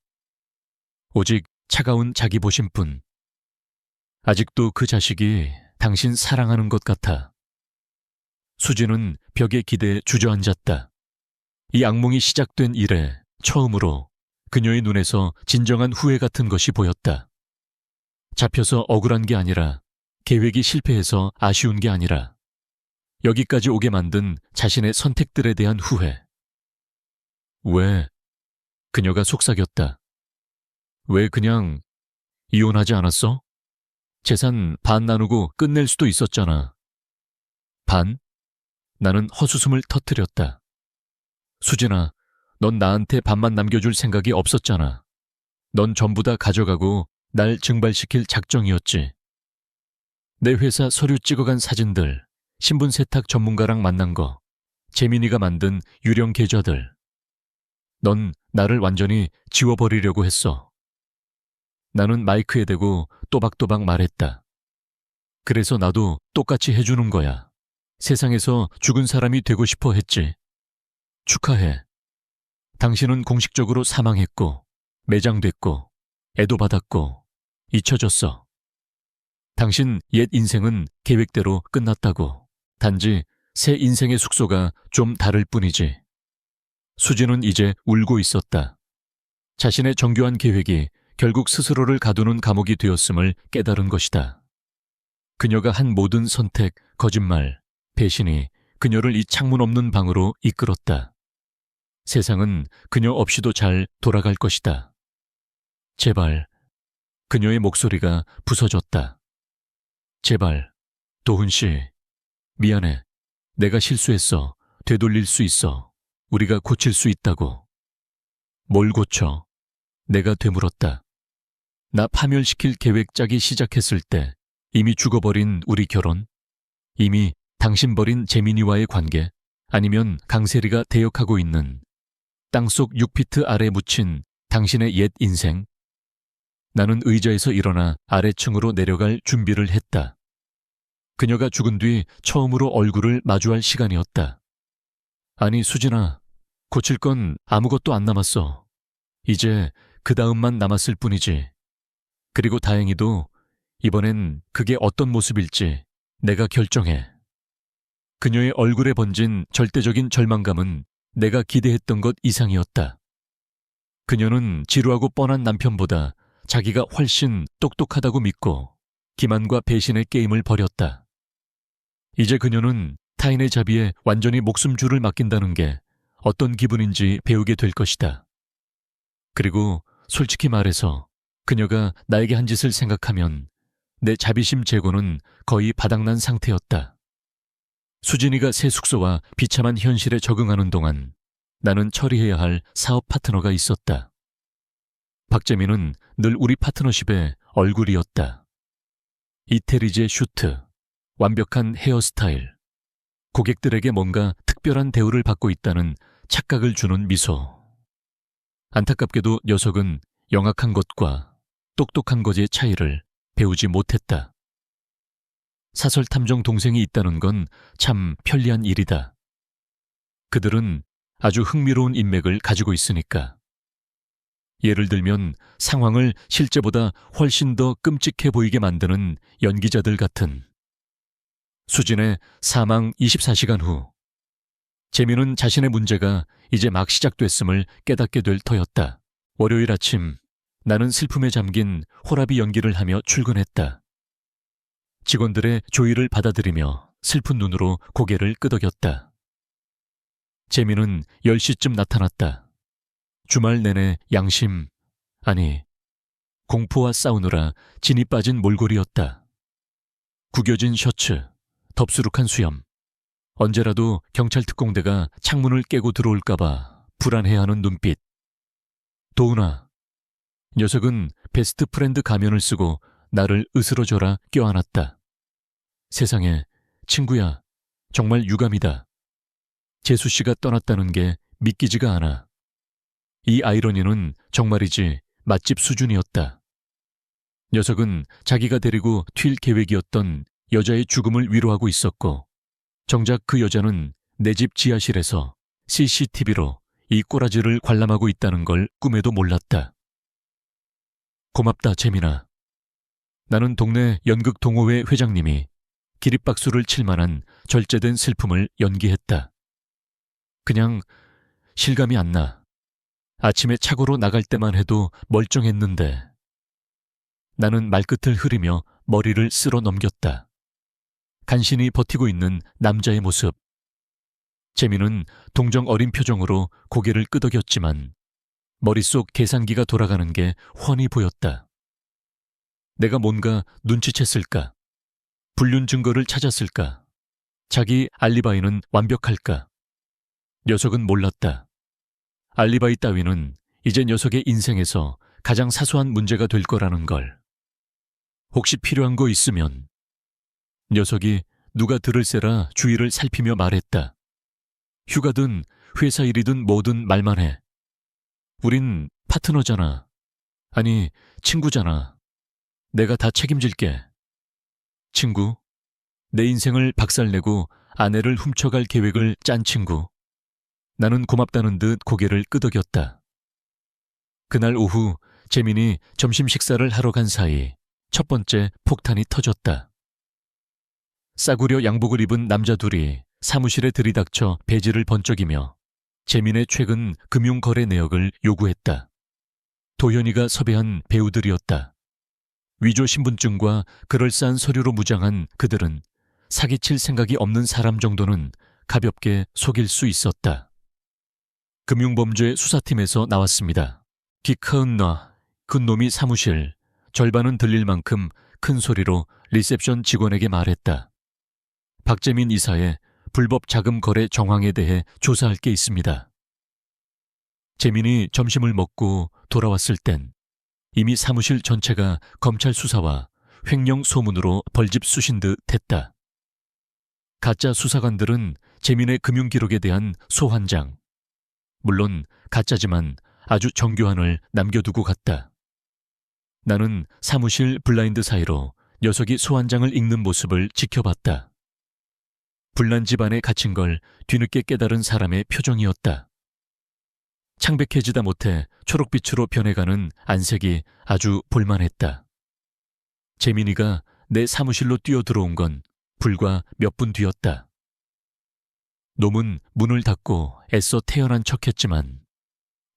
오직 차가운 자기 보심뿐. 아직도 그 자식이 당신 사랑하는 것 같아. 수진은 벽에 기대에 주저앉았다. 이 악몽이 시작된 이래 처음으로 그녀의 눈에서 진정한 후회 같은 것이 보였다. 잡혀서 억울한 게 아니라, 계획이 실패해서 아쉬운 게 아니라, 여기까지 오게 만든 자신의 선택들에 대한 후회. 왜? 그녀가 속삭였다. 왜 그냥 이혼하지 않았어? 재산 반 나누고 끝낼 수도 있었잖아. 반? 나는 헛웃음을 터뜨렸다. 수진아, 넌 나한테 반만 남겨줄 생각이 없었잖아. 넌 전부 다 가져가고 날 증발시킬 작정이었지. 내 회사 서류 찍어간 사진들, 신분 세탁 전문가랑 만난 거, 재민이가 만든 유령 계좌들. 넌 나를 완전히 지워버리려고 했어. 나는 마이크에 대고 또박또박 말했다. 그래서 나도 똑같이 해주는 거야. 세상에서 죽은 사람이 되고 싶어 했지. 축하해. 당신은 공식적으로 사망했고, 매장됐고, 애도 받았고, 잊혀졌어. 당신 옛 인생은 계획대로 끝났다고. 단지 새 인생의 숙소가 좀 다를 뿐이지. 수진은 이제 울고 있었다. 자신의 정교한 계획이 결국 스스로를 가두는 감옥이 되었음을 깨달은 것이다. 그녀가 한 모든 선택, 거짓말, 배신이 그녀를 이 창문 없는 방으로 이끌었다. 세상은 그녀 없이도 잘 돌아갈 것이다. 제발. 그녀의 목소리가 부서졌다. 제발, 도훈 씨. 미안해. 내가 실수했어. 되돌릴 수 있어. 우리가 고칠 수 있다고. 뭘 고쳐? 내가 되물었다. 나 파멸시킬 계획 짜기 시작했을 때 이미 죽어버린 우리 결혼? 이미 당신 버린 재민이와의 관계? 아니면 강세리가 대역하고 있는 땅속 6피트 아래 묻힌 당신의 옛 인생? 나는 의자에서 일어나 아래층으로 내려갈 준비를 했다. 그녀가 죽은 뒤 처음으로 얼굴을 마주할 시간이었다. 아니, 수진아, 고칠 건 아무것도 안 남았어. 이제 그 다음만 남았을 뿐이지. 그리고 다행히도 이번엔 그게 어떤 모습일지 내가 결정해. 그녀의 얼굴에 번진 절대적인 절망감은 내가 기대했던 것 이상이었다. 그녀는 지루하고 뻔한 남편보다 자기가 훨씬 똑똑하다고 믿고 기만과 배신의 게임을 벌였다. 이제 그녀는 타인의 자비에 완전히 목숨줄을 맡긴다는 게 어떤 기분인지 배우게 될 것이다. 그리고 솔직히 말해서 그녀가 나에게 한 짓을 생각하면 내 자비심 재고는 거의 바닥난 상태였다. 수진이가 새 숙소와 비참한 현실에 적응하는 동안 나는 처리해야 할 사업 파트너가 있었다. 박재민은 늘 우리 파트너십의 얼굴이었다. 이태리제 슈트, 완벽한 헤어스타일, 고객들에게 뭔가 특별한 대우를 받고 있다는 착각을 주는 미소. 안타깝게도 녀석은 영악한 것과 똑똑한 것의 차이를 배우지 못했다. 사설 탐정 동생이 있다는 건 참 편리한 일이다. 그들은 아주 흥미로운 인맥을 가지고 있으니까. 예를 들면 상황을 실제보다 훨씬 더 끔찍해 보이게 만드는 연기자들 같은. 수진의 사망 24시간 후, 재민은 자신의 문제가 이제 막 시작됐음을 깨닫게 될 터였다. 월요일 아침, 나는 슬픔에 잠긴 호라비 연기를 하며 출근했다. 직원들의 조의를 받아들이며 슬픈 눈으로 고개를 끄덕였다. 재민은 10시쯤 나타났다. 주말 내내 양심, 아니, 공포와 싸우느라 진이 빠진 몰골이었다. 구겨진 셔츠, 덥수룩한 수염, 언제라도 경찰 특공대가 창문을 깨고 들어올까봐 불안해하는 눈빛. 도훈아, 녀석은 베스트 프렌드 가면을 쓰고 나를 으스러져라 껴안았다. 세상에, 친구야, 정말 유감이다. 재수 씨가 떠났다는 게 믿기지가 않아. 이 아이러니는 정말이지 맛집 수준이었다. 녀석은 자기가 데리고 튈 계획이었던 여자의 죽음을 위로하고 있었고, 정작 그 여자는 내 집 지하실에서 CCTV로 이 꼬라지를 관람하고 있다는 걸 꿈에도 몰랐다. 고맙다, 재민아. 나는 동네 연극 동호회 회장님이 기립박수를 칠 만한 절제된 슬픔을 연기했다. 그냥 실감이 안 나. 아침에 차고로 나갈 때만 해도 멀쩡했는데. 나는 말끝을 흐리며 머리를 쓸어 넘겼다. 간신히 버티고 있는 남자의 모습. 재민은 동정 어린 표정으로 고개를 끄덕였지만 머릿속 계산기가 돌아가는 게 훤히 보였다. 내가 뭔가 눈치챘을까? 불륜 증거를 찾았을까? 자기 알리바이는 완벽할까? 녀석은 몰랐다. 알리바이 따위는 이제 녀석의 인생에서 가장 사소한 문제가 될 거라는 걸. 혹시 필요한 거 있으면. 녀석이 누가 들을세라 주위를 살피며 말했다. 휴가든 회사 일이든 뭐든 말만 해. 우린 파트너잖아. 아니, 친구잖아. 내가 다 책임질게. 친구? 내 인생을 박살내고 아내를 훔쳐갈 계획을 짠 친구. 나는 고맙다는 듯 고개를 끄덕였다. 그날 오후 재민이 점심 식사를 하러 간 사이 첫 번째 폭탄이 터졌다. 싸구려 양복을 입은 남자 둘이 사무실에 들이닥쳐 배지를 번쩍이며 재민의 최근 금융거래 내역을 요구했다. 도현이가 섭외한 배우들이었다. 위조 신분증과 그럴싸한 서류로 무장한 그들은 사기칠 생각이 없는 사람 정도는 가볍게 속일 수 있었다. 금융범죄 수사팀에서 나왔습니다. 기카은나, 그 놈이 사무실 절반은 들릴 만큼 큰 소리로 리셉션 직원에게 말했다. 박재민 이사의 불법 자금 거래 정황에 대해 조사할 게 있습니다. 재민이 점심을 먹고 돌아왔을 땐 이미 사무실 전체가 검찰 수사와 횡령 소문으로 벌집수신 듯 했다. 가짜 수사관들은 재민의 금융 기록에 대한 소환장, 물론 가짜지만 아주 정교한을 남겨두고 갔다. 나는 사무실 블라인드 사이로 녀석이 소환장을 읽는 모습을 지켜봤다. 불난 집안에 갇힌 걸 뒤늦게 깨달은 사람의 표정이었다. 창백해지다 못해 초록빛으로 변해가는 안색이 아주 볼만했다. 재민이가 내 사무실로 뛰어들어온 건 불과 몇 분 뒤였다. 놈은 문을 닫고 애써 태어난 척했지만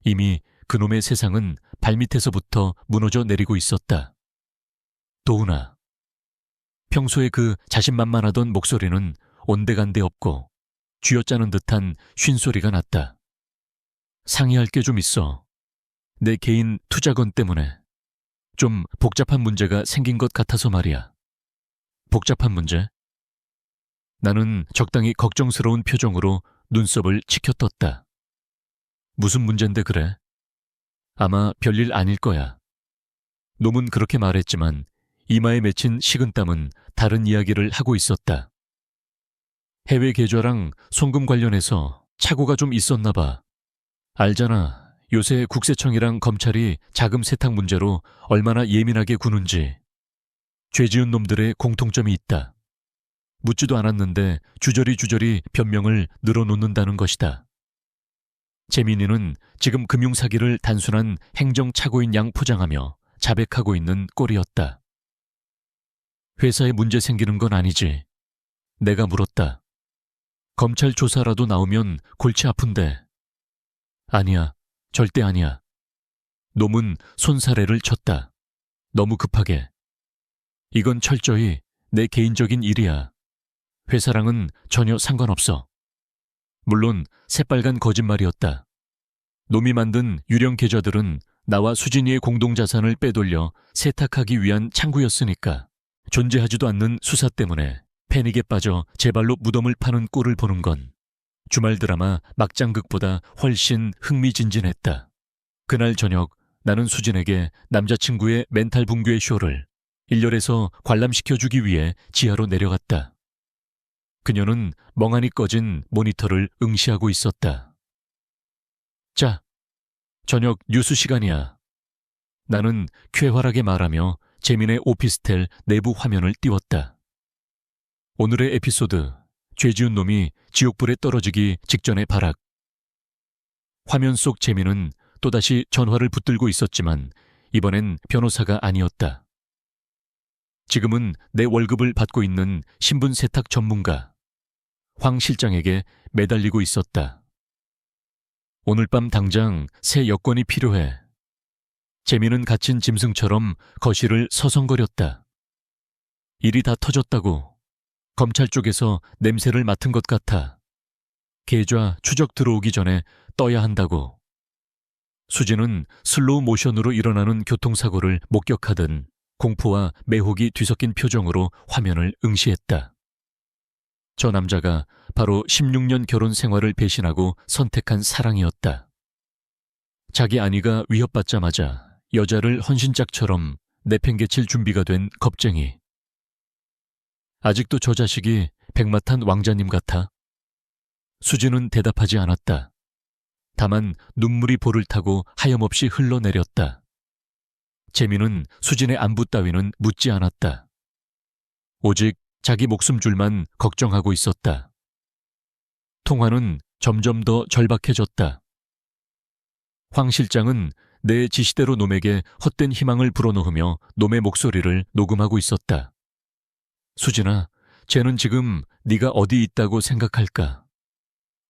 이미 그놈의 세상은 발밑에서부터 무너져 내리고 있었다. 도훈아. 평소에 그 자신만만하던 목소리는 온데간데 없고 쥐어짜는 듯한 쉰소리가 났다. 상의할 게 좀 있어. 내 개인 투자건 때문에. 좀 복잡한 문제가 생긴 것 같아서 말이야. 복잡한 문제? 나는 적당히 걱정스러운 표정으로 눈썹을 치켜떴다. 무슨 문제인데 그래? 아마 별일 아닐 거야. 놈은 그렇게 말했지만 이마에 맺힌 식은땀은 다른 이야기를 하고 있었다. 해외 계좌랑 송금 관련해서 착오가 좀 있었나 봐. 알잖아. 요새 국세청이랑 검찰이 자금 세탁 문제로 얼마나 예민하게 구는지. 죄 지은 놈들의 공통점이 있다. 묻지도 않았는데 주저리 변명을 늘어놓는다는 것이다. 재민이는 지금 금융사기를 단순한 행정착오인 양 포장하며 자백하고 있는 꼴이었다. 회사에 문제 생기는 건 아니지. 내가 물었다. 검찰 조사라도 나오면 골치 아픈데. 아니야. 절대 아니야. 놈은 손사래를 쳤다. 너무 급하게. 이건 철저히 내 개인적인 일이야. 회사랑은 전혀 상관없어. 물론 새빨간 거짓말이었다. 놈이 만든 유령 계좌들은 나와 수진이의 공동자산을 빼돌려 세탁하기 위한 창구였으니까 존재하지도 않는 수사 때문에 패닉에 빠져 제 발로 무덤을 파는 꼴을 보는 건 주말 드라마 막장극보다 훨씬 흥미진진했다. 그날 저녁 나는 수진에게 남자친구의 멘탈 붕괴 쇼를 일렬에서 관람시켜주기 위해 지하로 내려갔다. 그녀는 멍하니 꺼진 모니터를 응시하고 있었다. 자, 저녁 뉴스 시간이야. 나는 쾌활하게 말하며 재민의 오피스텔 내부 화면을 띄웠다. 오늘의 에피소드, 죄 지은 놈이 지옥불에 떨어지기 직전의 발악. 화면 속 재민은 또다시 전화를 붙들고 있었지만 이번엔 변호사가 아니었다. 지금은 내 월급을 받고 있는 신분 세탁 전문가 황 실장에게 매달리고 있었다. 오늘 밤 당장 새 여권이 필요해. 재민은 갇힌 짐승처럼 거실을 서성거렸다. 일이 다 터졌다고. 검찰 쪽에서 냄새를 맡은 것 같아. 계좌 추적 들어오기 전에 떠야 한다고. 수진은 슬로우 모션으로 일어나는 교통사고를 목격하던 공포와 매혹이 뒤섞인 표정으로 화면을 응시했다. 저 남자가 바로 16년 결혼 생활을 배신하고 선택한 사랑이었다. 자기 아내가 위협받자마자 여자를 헌신짝처럼 내팽개칠 준비가 된 겁쟁이. 아직도 저 자식이 백마탄 왕자님 같아? 수진은 대답하지 않았다. 다만 눈물이 볼을 타고 하염없이 흘러내렸다. 재민은 수진의 안부 따위는 묻지 않았다. 오직 자기 목숨 줄만 걱정하고 있었다. 통화는 점점 더 절박해졌다. 황 실장은 내 지시대로 놈에게 헛된 희망을 불어넣으며 놈의 목소리를 녹음하고 있었다. 수진아, 쟤는 지금 네가 어디 있다고 생각할까?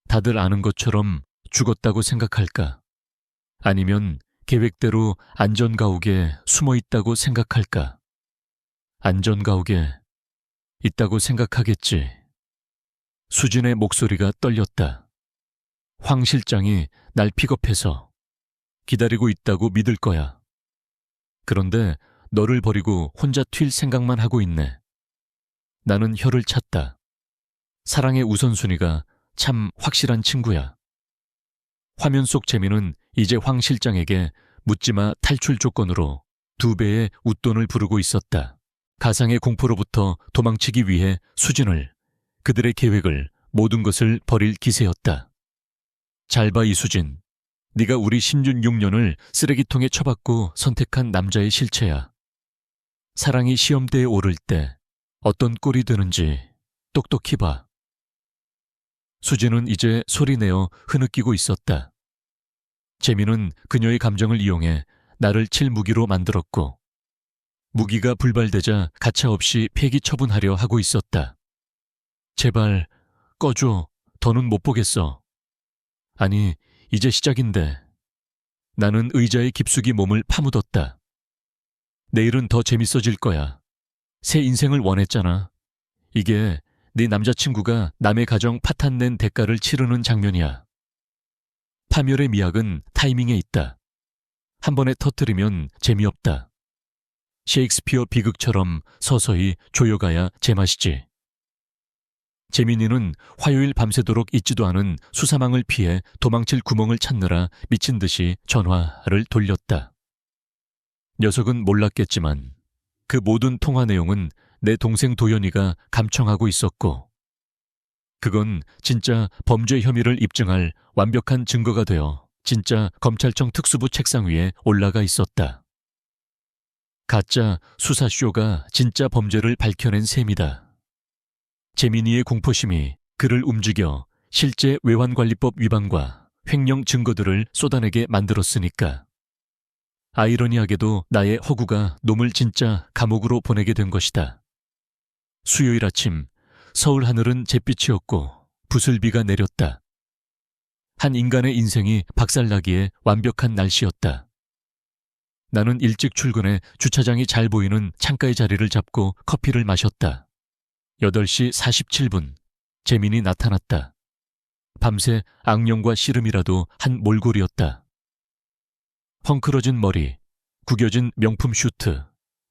다들 아는 것처럼 죽었다고 생각할까? 아니면 계획대로 안전가옥에 숨어 있다고 생각할까? 안전가옥에 있다고 생각하겠지. 수진의 목소리가 떨렸다. 황 실장이 날 픽업해서 기다리고 있다고 믿을 거야. 그런데 너를 버리고 혼자 튈 생각만 하고 있네. 나는 혀를 찼다. 사랑의 우선순위가 참 확실한 친구야. 화면 속 재민은 이제 황 실장에게 묻지마 탈출 조건으로 2배의 웃돈을 부르고 있었다. 가상의 공포로부터 도망치기 위해 수진을, 그들의 계획을, 모든 것을 버릴 기세였다. 잘 봐, 이수진. 네가 우리 16년을 쓰레기통에 처박고 선택한 남자의 실체야. 사랑이 시험대에 오를 때 어떤 꼴이 되는지 똑똑히 봐. 수진은 이제 소리내어 흐느끼고 있었다. 재민은 그녀의 감정을 이용해 나를 칠 무기로 만들었고 무기가 불발되자 가차없이 폐기 처분하려 하고 있었다. 제발 꺼줘. 더는 못 보겠어. 아니, 이제 시작인데. 나는 의자에 깊숙이 몸을 파묻었다. 내일은 더 재밌어질 거야. 새 인생을 원했잖아. 이게 네 남자친구가 남의 가정 파탄낸 대가를 치르는 장면이야. 파멸의 미학은 타이밍에 있다. 한 번에 터뜨리면 재미없다. 셰익스피어 비극처럼 서서히 조여가야 제맛이지. 재민이는 화요일 밤새도록 잊지도 않은 수사망을 피해 도망칠 구멍을 찾느라 미친 듯이 전화를 돌렸다. 녀석은 몰랐겠지만 그 모든 통화 내용은 내 동생 도현이가 감청하고 있었고, 그건 진짜 범죄 혐의를 입증할 완벽한 증거가 되어 진짜 검찰청 특수부 책상 위에 올라가 있었다. 가짜 수사쇼가 진짜 범죄를 밝혀낸 셈이다. 재민이의 공포심이 그를 움직여 실제 외환관리법 위반과 횡령 증거들을 쏟아내게 만들었으니까. 아이러니하게도 나의 허구가 놈을 진짜 감옥으로 보내게 된 것이다. 수요일 아침 서울 하늘은 잿빛이었고 부슬비가 내렸다. 한 인간의 인생이 박살나기에 완벽한 날씨였다. 나는 일찍 출근해 주차장이 잘 보이는 창가의 자리를 잡고 커피를 마셨다. 8시 47분, 재민이 나타났다. 밤새 악령과 씨름이라도 한 몰골이었다. 헝클어진 머리, 구겨진 명품 슈트,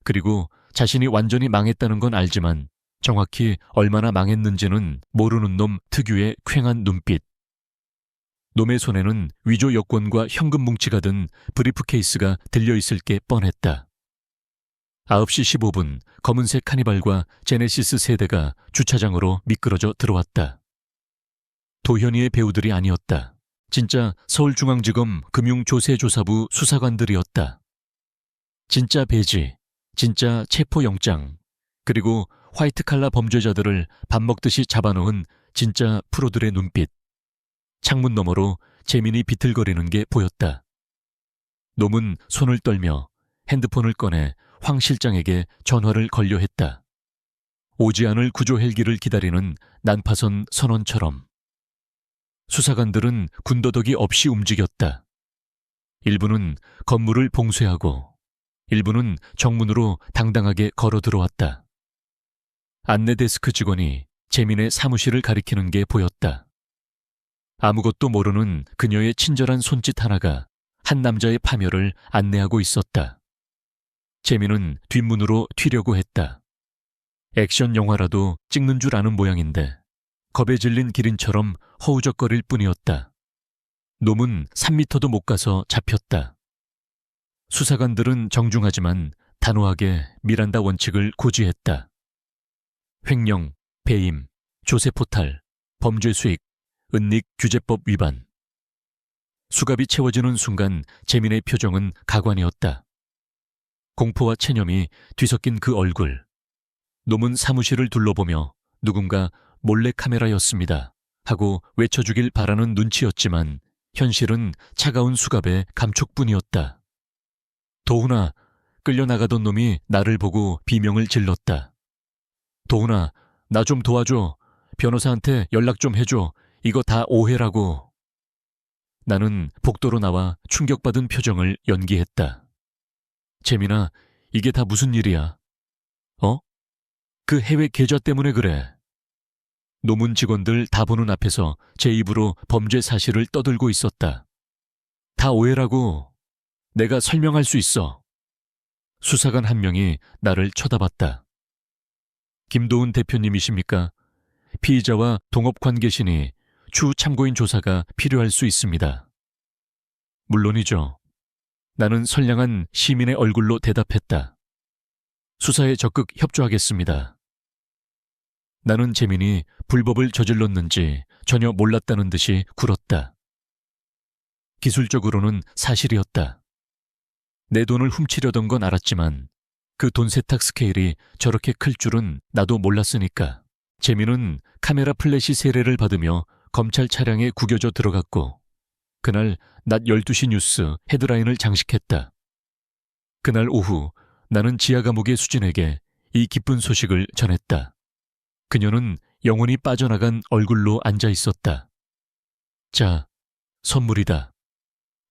그리고 자신이 완전히 망했다는 건 알지만 정확히 얼마나 망했는지는 모르는 놈 특유의 퀭한 눈빛. 놈의 손에는 위조 여권과 현금 뭉치가 든 브리프케이스가 들려있을 게 뻔했다. 9시 15분 검은색 카니발과 제네시스 세대가 주차장으로 미끄러져 들어왔다. 도현이의 배우들이 아니었다. 진짜 서울중앙지검 금융조세조사부 수사관들이었다. 진짜 배지, 진짜 체포영장, 그리고 화이트칼라 범죄자들을 밥 먹듯이 잡아놓은 진짜 프로들의 눈빛. 창문 너머로 재민이 비틀거리는 게 보였다. 놈은 손을 떨며 핸드폰을 꺼내 황 실장에게 전화를 걸려 했다. 오지 않을 구조 헬기를 기다리는 난파선 선원처럼. 수사관들은 군더더기 없이 움직였다. 일부는 건물을 봉쇄하고 일부는 정문으로 당당하게 걸어 들어왔다. 안내 데스크 직원이 재민의 사무실을 가리키는 게 보였다. 아무것도 모르는 그녀의 친절한 손짓 하나가 한 남자의 파멸을 안내하고 있었다. 재민은 뒷문으로 튀려고 했다. 액션 영화라도 찍는 줄 아는 모양인데 겁에 질린 기린처럼 허우적거릴 뿐이었다. 놈은 3미터도 못 가서 잡혔다. 수사관들은 정중하지만 단호하게 미란다 원칙을 고지했다. 횡령, 배임, 조세포탈, 범죄 수익, 은닉 규제법 위반. 수갑이 채워지는 순간 재민의 표정은 가관이었다. 공포와 체념이 뒤섞인 그 얼굴. 놈은 사무실을 둘러보며 누군가 몰래카메라였습니다 하고 외쳐주길 바라는 눈치였지만 현실은 차가운 수갑의 감촉뿐이었다. 도훈아, 끌려나가던 놈이 나를 보고 비명을 질렀다. 도훈아, 나 좀 도와줘. 변호사한테 연락 좀 해줘. 이거 다 오해라고. 나는 복도로 나와 충격받은 표정을 연기했다. 재민아, 이게 다 무슨 일이야? 어? 그 해외 계좌 때문에 그래. 노문 직원들 다 보는 앞에서 제 입으로 범죄 사실을 떠들고 있었다. 다 오해라고. 내가 설명할 수 있어. 수사관 한 명이 나를 쳐다봤다. 김도훈 대표님이십니까? 피의자와 동업관계신이 추후 참고인 조사가 필요할 수 있습니다. 물론이죠. 나는 선량한 시민의 얼굴로 대답했다. 수사에 적극 협조하겠습니다. 나는 재민이 불법을 저질렀는지 전혀 몰랐다는 듯이 굴었다. 기술적으로는 사실이었다. 내 돈을 훔치려던 건 알았지만 그 돈 세탁 스케일이 저렇게 클 줄은 나도 몰랐으니까. 재민은 카메라 플래시 세례를 받으며 검찰 차량에 구겨져 들어갔고 그날 낮 12시 뉴스 헤드라인을 장식했다. 그날 오후 나는 지하 감옥의 수진에게 이 기쁜 소식을 전했다. 그녀는 영혼이 빠져나간 얼굴로 앉아 있었다. 자, 선물이다.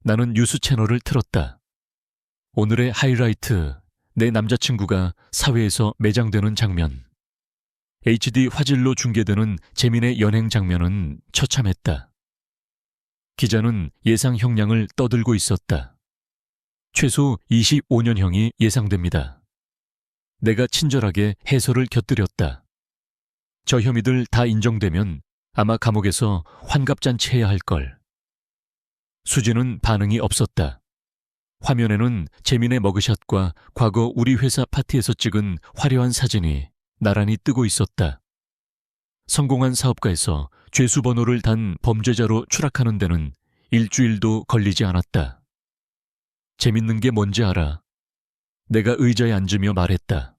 나는 뉴스 채널을 틀었다. 오늘의 하이라이트, 내 남자친구가 사회에서 매장되는 장면. HD 화질로 중계되는 재민의 연행 장면은 처참했다. 기자는 예상 형량을 떠들고 있었다. 최소 25년형이 예상됩니다. 내가 친절하게 해설을 곁들였다. 저 혐의들 다 인정되면 아마 감옥에서 환갑잔치 해야 할 걸. 수지는 반응이 없었다. 화면에는 재민의 머그샷과 과거 우리 회사 파티에서 찍은 화려한 사진이 나란히 뜨고 있었다. 성공한 사업가에서 죄수 번호를 단 범죄자로 추락하는 데는 일주일도 걸리지 않았다. 재밌는 게 뭔지 알아? 내가 의자에 앉으며 말했다.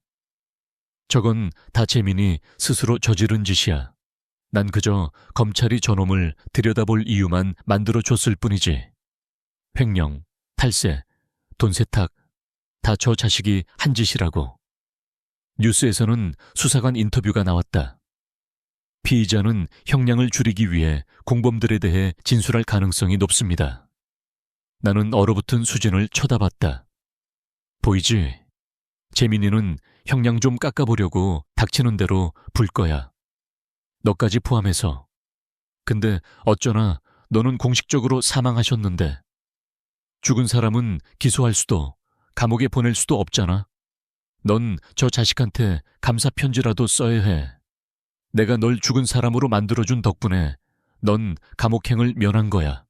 저건 다 재민이 스스로 저지른 짓이야. 난 그저 검찰이 저놈을 들여다볼 이유만 만들어줬을 뿐이지. 횡령, 탈세, 돈 세탁, 다 저 자식이 한 짓이라고. 뉴스에서는 수사관 인터뷰가 나왔다. 피의자는 형량을 줄이기 위해 공범들에 대해 진술할 가능성이 높습니다. 나는 얼어붙은 수진을 쳐다봤다. 보이지? 재민이는 형량 좀 깎아보려고 닥치는 대로 불 거야. 너까지 포함해서. 근데 어쩌나 너는 공식적으로 사망하셨는데 죽은 사람은 기소할 수도 감옥에 보낼 수도 없잖아. 넌 저 자식한테 감사 편지라도 써야 해. 내가 널 죽은 사람으로 만들어준 덕분에 넌 감옥행을 면한 거야.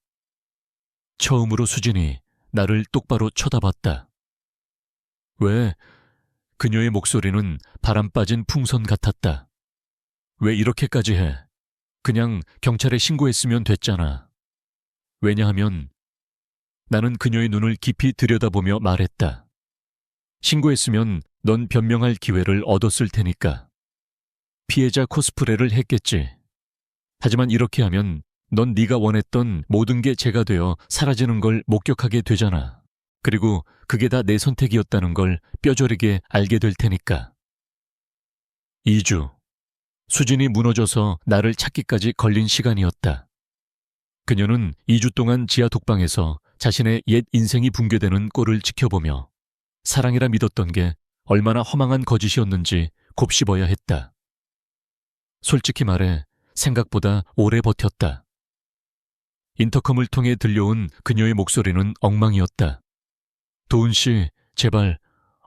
처음으로 수진이 나를 똑바로 쳐다봤다. 왜? 그녀의 목소리는 바람 빠진 풍선 같았다. 왜 이렇게까지 해? 그냥 경찰에 신고했으면 됐잖아. 왜냐하면 나는 그녀의 눈을 깊이 들여다보며 말했다. 신고했으면 넌 변명할 기회를 얻었을 테니까. 피해자 코스프레를 했겠지. 하지만 이렇게 하면 넌 네가 원했던 모든 게 제가 되어 사라지는 걸 목격하게 되잖아. 그리고 그게 다 내 선택이었다는 걸 뼈저리게 알게 될 테니까. 2주. 수진이 무너져서 나를 찾기까지 걸린 시간이었다. 그녀는 2주 동안 지하 독방에서 자신의 옛 인생이 붕괴되는 꼴을 지켜보며 사랑이라 믿었던 게 얼마나 허망한 거짓이었는지 곱씹어야 했다. 솔직히 말해 생각보다 오래 버텼다. 인터컴을 통해 들려온 그녀의 목소리는 엉망이었다. 도은 씨, 제발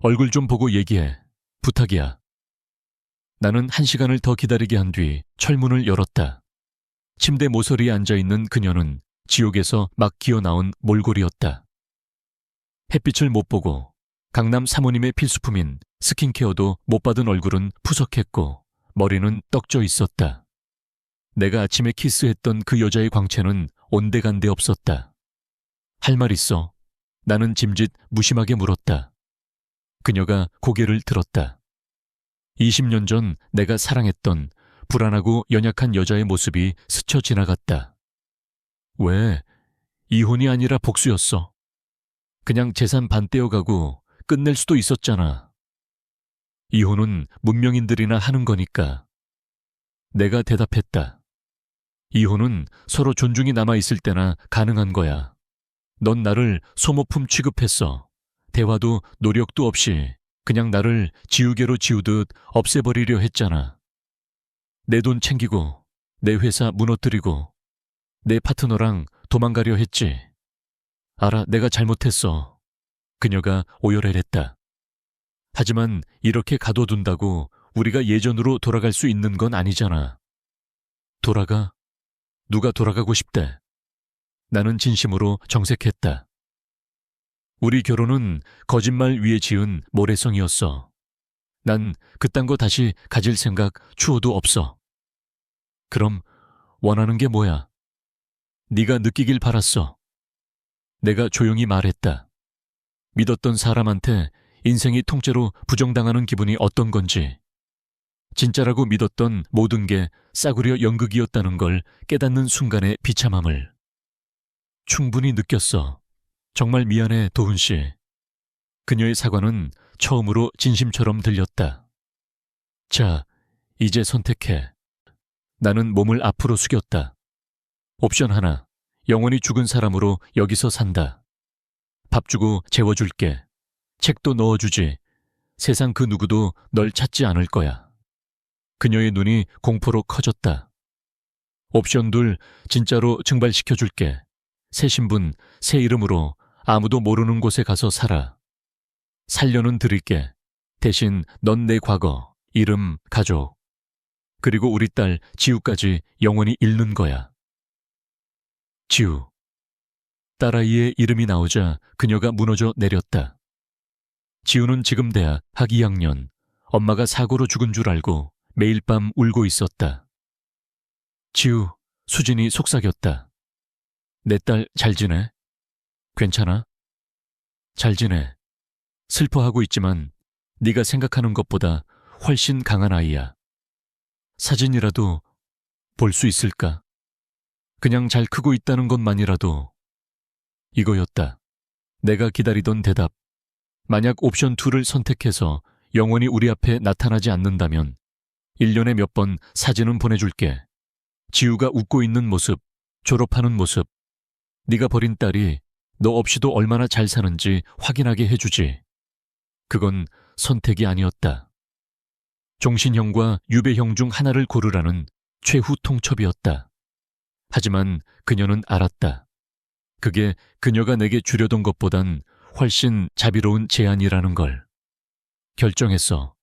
얼굴 좀 보고 얘기해. 부탁이야. 나는 1시간을 더 기다리게 한 뒤 철문을 열었다. 침대 모서리에 앉아있는 그녀는 지옥에서 막 기어나온 몰골이었다. 햇빛을 못 보고 강남 사모님의 필수품인 스킨케어도 못 받은 얼굴은 푸석했고 머리는 떡져 있었다. 내가 아침에 키스했던 그 여자의 광채는 온데간데 없었다. 할 말 있어? 나는 짐짓 무심하게 물었다. 그녀가 고개를 들었다. 20년 전 내가 사랑했던 불안하고 연약한 여자의 모습이 스쳐 지나갔다. 왜? 이혼이 아니라 복수였어. 그냥 재산 반 떼어가고 끝낼 수도 있었잖아. 이혼은 문명인들이나 하는 거니까. 내가 대답했다. 이혼은 서로 존중이 남아있을 때나 가능한 거야. 넌 나를 소모품 취급했어. 대화도 노력도 없이 그냥 나를 지우개로 지우듯 없애버리려 했잖아. 내 돈 챙기고 내 회사 무너뜨리고 내 파트너랑 도망가려 했지. 알아, 내가 잘못했어. 그녀가 오열해랬다. 하지만 이렇게 가둬둔다고 우리가 예전으로 돌아갈 수 있는 건 아니잖아. 돌아가? 누가 돌아가고 싶대? 나는 진심으로 정색했다. 우리 결혼은 거짓말 위에 지은 모래성이었어. 난 그딴 거 다시 가질 생각 추호도 없어. 그럼 원하는 게 뭐야? 네가 느끼길 바랐어. 내가 조용히 말했다. 믿었던 사람한테 인생이 통째로 부정당하는 기분이 어떤 건지, 진짜라고 믿었던 모든 게 싸구려 연극이었다는 걸 깨닫는 순간의 비참함을 충분히 느꼈어. 정말 미안해, 도훈 씨. 그녀의 사과는 처음으로 진심처럼 들렸다. 자, 이제 선택해. 나는 몸을 앞으로 숙였다. 옵션 하나, 영원히 죽은 사람으로 여기서 산다. 밥 주고 재워줄게. 책도 넣어주지. 세상 그 누구도 널 찾지 않을 거야. 그녀의 눈이 공포로 커졌다. 옵션 둘, 진짜로 증발시켜줄게. 새 신분, 새 이름으로 아무도 모르는 곳에 가서 살아. 살려는 드릴게. 대신 넌 내 과거, 이름, 가족, 그리고 우리 딸 지우까지 영원히 잃는 거야. 지우. 딸아이의 이름이 나오자 그녀가 무너져 내렸다. 지우는 지금 대학 학 2학년, 엄마가 사고로 죽은 줄 알고 매일 밤 울고 있었다. 지우, 수진이 속삭였다. 내 딸 잘 지내? 괜찮아? 잘 지내. 슬퍼하고 있지만 네가 생각하는 것보다 훨씬 강한 아이야. 사진이라도 볼 수 있을까? 그냥 잘 크고 있다는 것만이라도. 이거였다. 내가 기다리던 대답. 만약 옵션 2를 선택해서 영원히 우리 앞에 나타나지 않는다면 1년에 몇 번 사진은 보내줄게. 지우가 웃고 있는 모습, 졸업하는 모습. 네가 버린 딸이 너 없이도 얼마나 잘 사는지 확인하게 해주지. 그건 선택이 아니었다. 종신형과 유배형 중 하나를 고르라는 최후 통첩이었다. 하지만 그녀는 알았다. 그게 그녀가 내게 주려던 것보단 훨씬 자비로운 제안이라는 걸. 결정했어.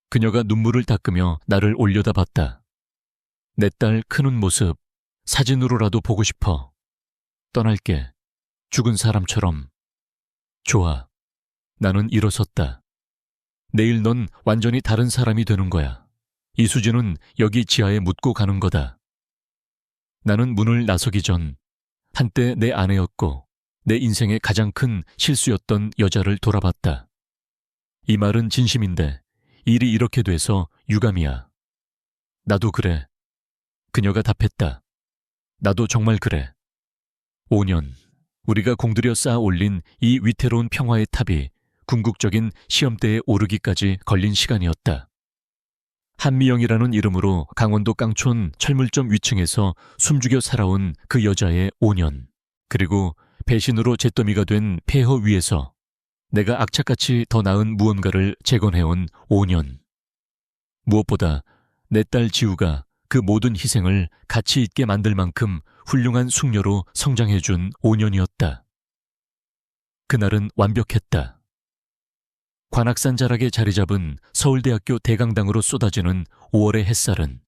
그녀가 눈물을 닦으며 나를 올려다봤다. 내 딸 크는 모습, 사진으로라도 보고 싶어. 떠날게. 죽은 사람처럼. 좋아. 나는 일어섰다. 내일 넌 완전히 다른 사람이 되는 거야. 이수진은 여기 지하에 묻고 가는 거다. 나는 문을 나서기 전 한때 내 아내였고 내 인생의 가장 큰 실수였던 여자를 돌아봤다. 이 말은 진심인데 일이 이렇게 돼서 유감이야. 나도 그래. 그녀가 답했다. 나도 정말 그래. 5년, 우리가 공들여 쌓아 올린 이 위태로운 평화의 탑이 궁극적인 시험대에 오르기까지 걸린 시간이었다. 한미영이라는 이름으로 강원도 깡촌 철물점 위층에서 숨죽여 살아온 그 여자의 5년, 그리고 배신으로 잿더미가 된 폐허 위에서 내가 악착같이 더 나은 무언가를 재건해온 5년. 무엇보다 내 딸 지우가 그 모든 희생을 가치 있게 만들 만큼 훌륭한 숙녀로 성장해준 5년이었다. 그날은 완벽했다. 관악산 자락에 자리 잡은 서울대학교 대강당으로 쏟아지는 5월의 햇살은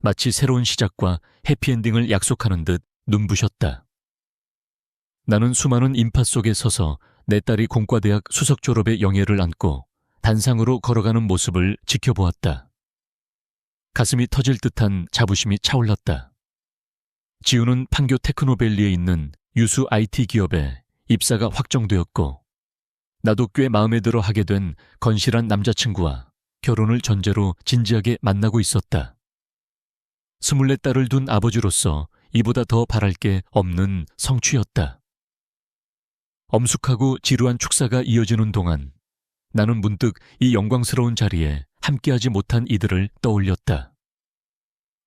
마치 새로운 시작과 해피엔딩을 약속하는 듯 눈부셨다. 나는 수많은 인파 속에 서서 내 딸이 공과대학 수석 졸업의 영예를 안고 단상으로 걸어가는 모습을 지켜보았다. 가슴이 터질 듯한 자부심이 차올랐다. 지우는 판교 테크노밸리에 있는 유수 IT 기업에 입사가 확정되었고 나도 꽤 마음에 들어 하게 된 건실한 남자친구와 결혼을 전제로 진지하게 만나고 있었다. 24딸을 둔 아버지로서 이보다 더 바랄 게 없는 성취였다. 엄숙하고 지루한 축사가 이어지는 동안 나는 문득 이 영광스러운 자리에 함께하지 못한 이들을 떠올렸다.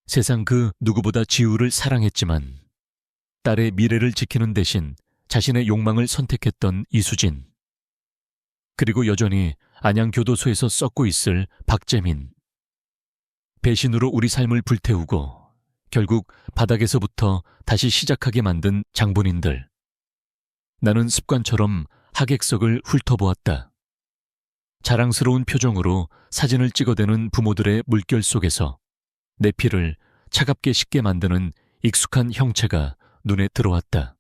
세상 그 누구보다 지우를 사랑했지만 딸의 미래를 지키는 대신 자신의 욕망을 선택했던 이수진. 그리고 여전히 안양교도소에서 썩고 있을 박재민. 배신으로 우리 삶을 불태우고 결국 바닥에서부터 다시 시작하게 만든 장본인들. 나는 습관처럼 하객석을 훑어보았다. 자랑스러운 표정으로 사진을 찍어대는 부모들의 물결 속에서 내 피를 차갑게 식게 만드는 익숙한 형체가 눈에 들어왔다.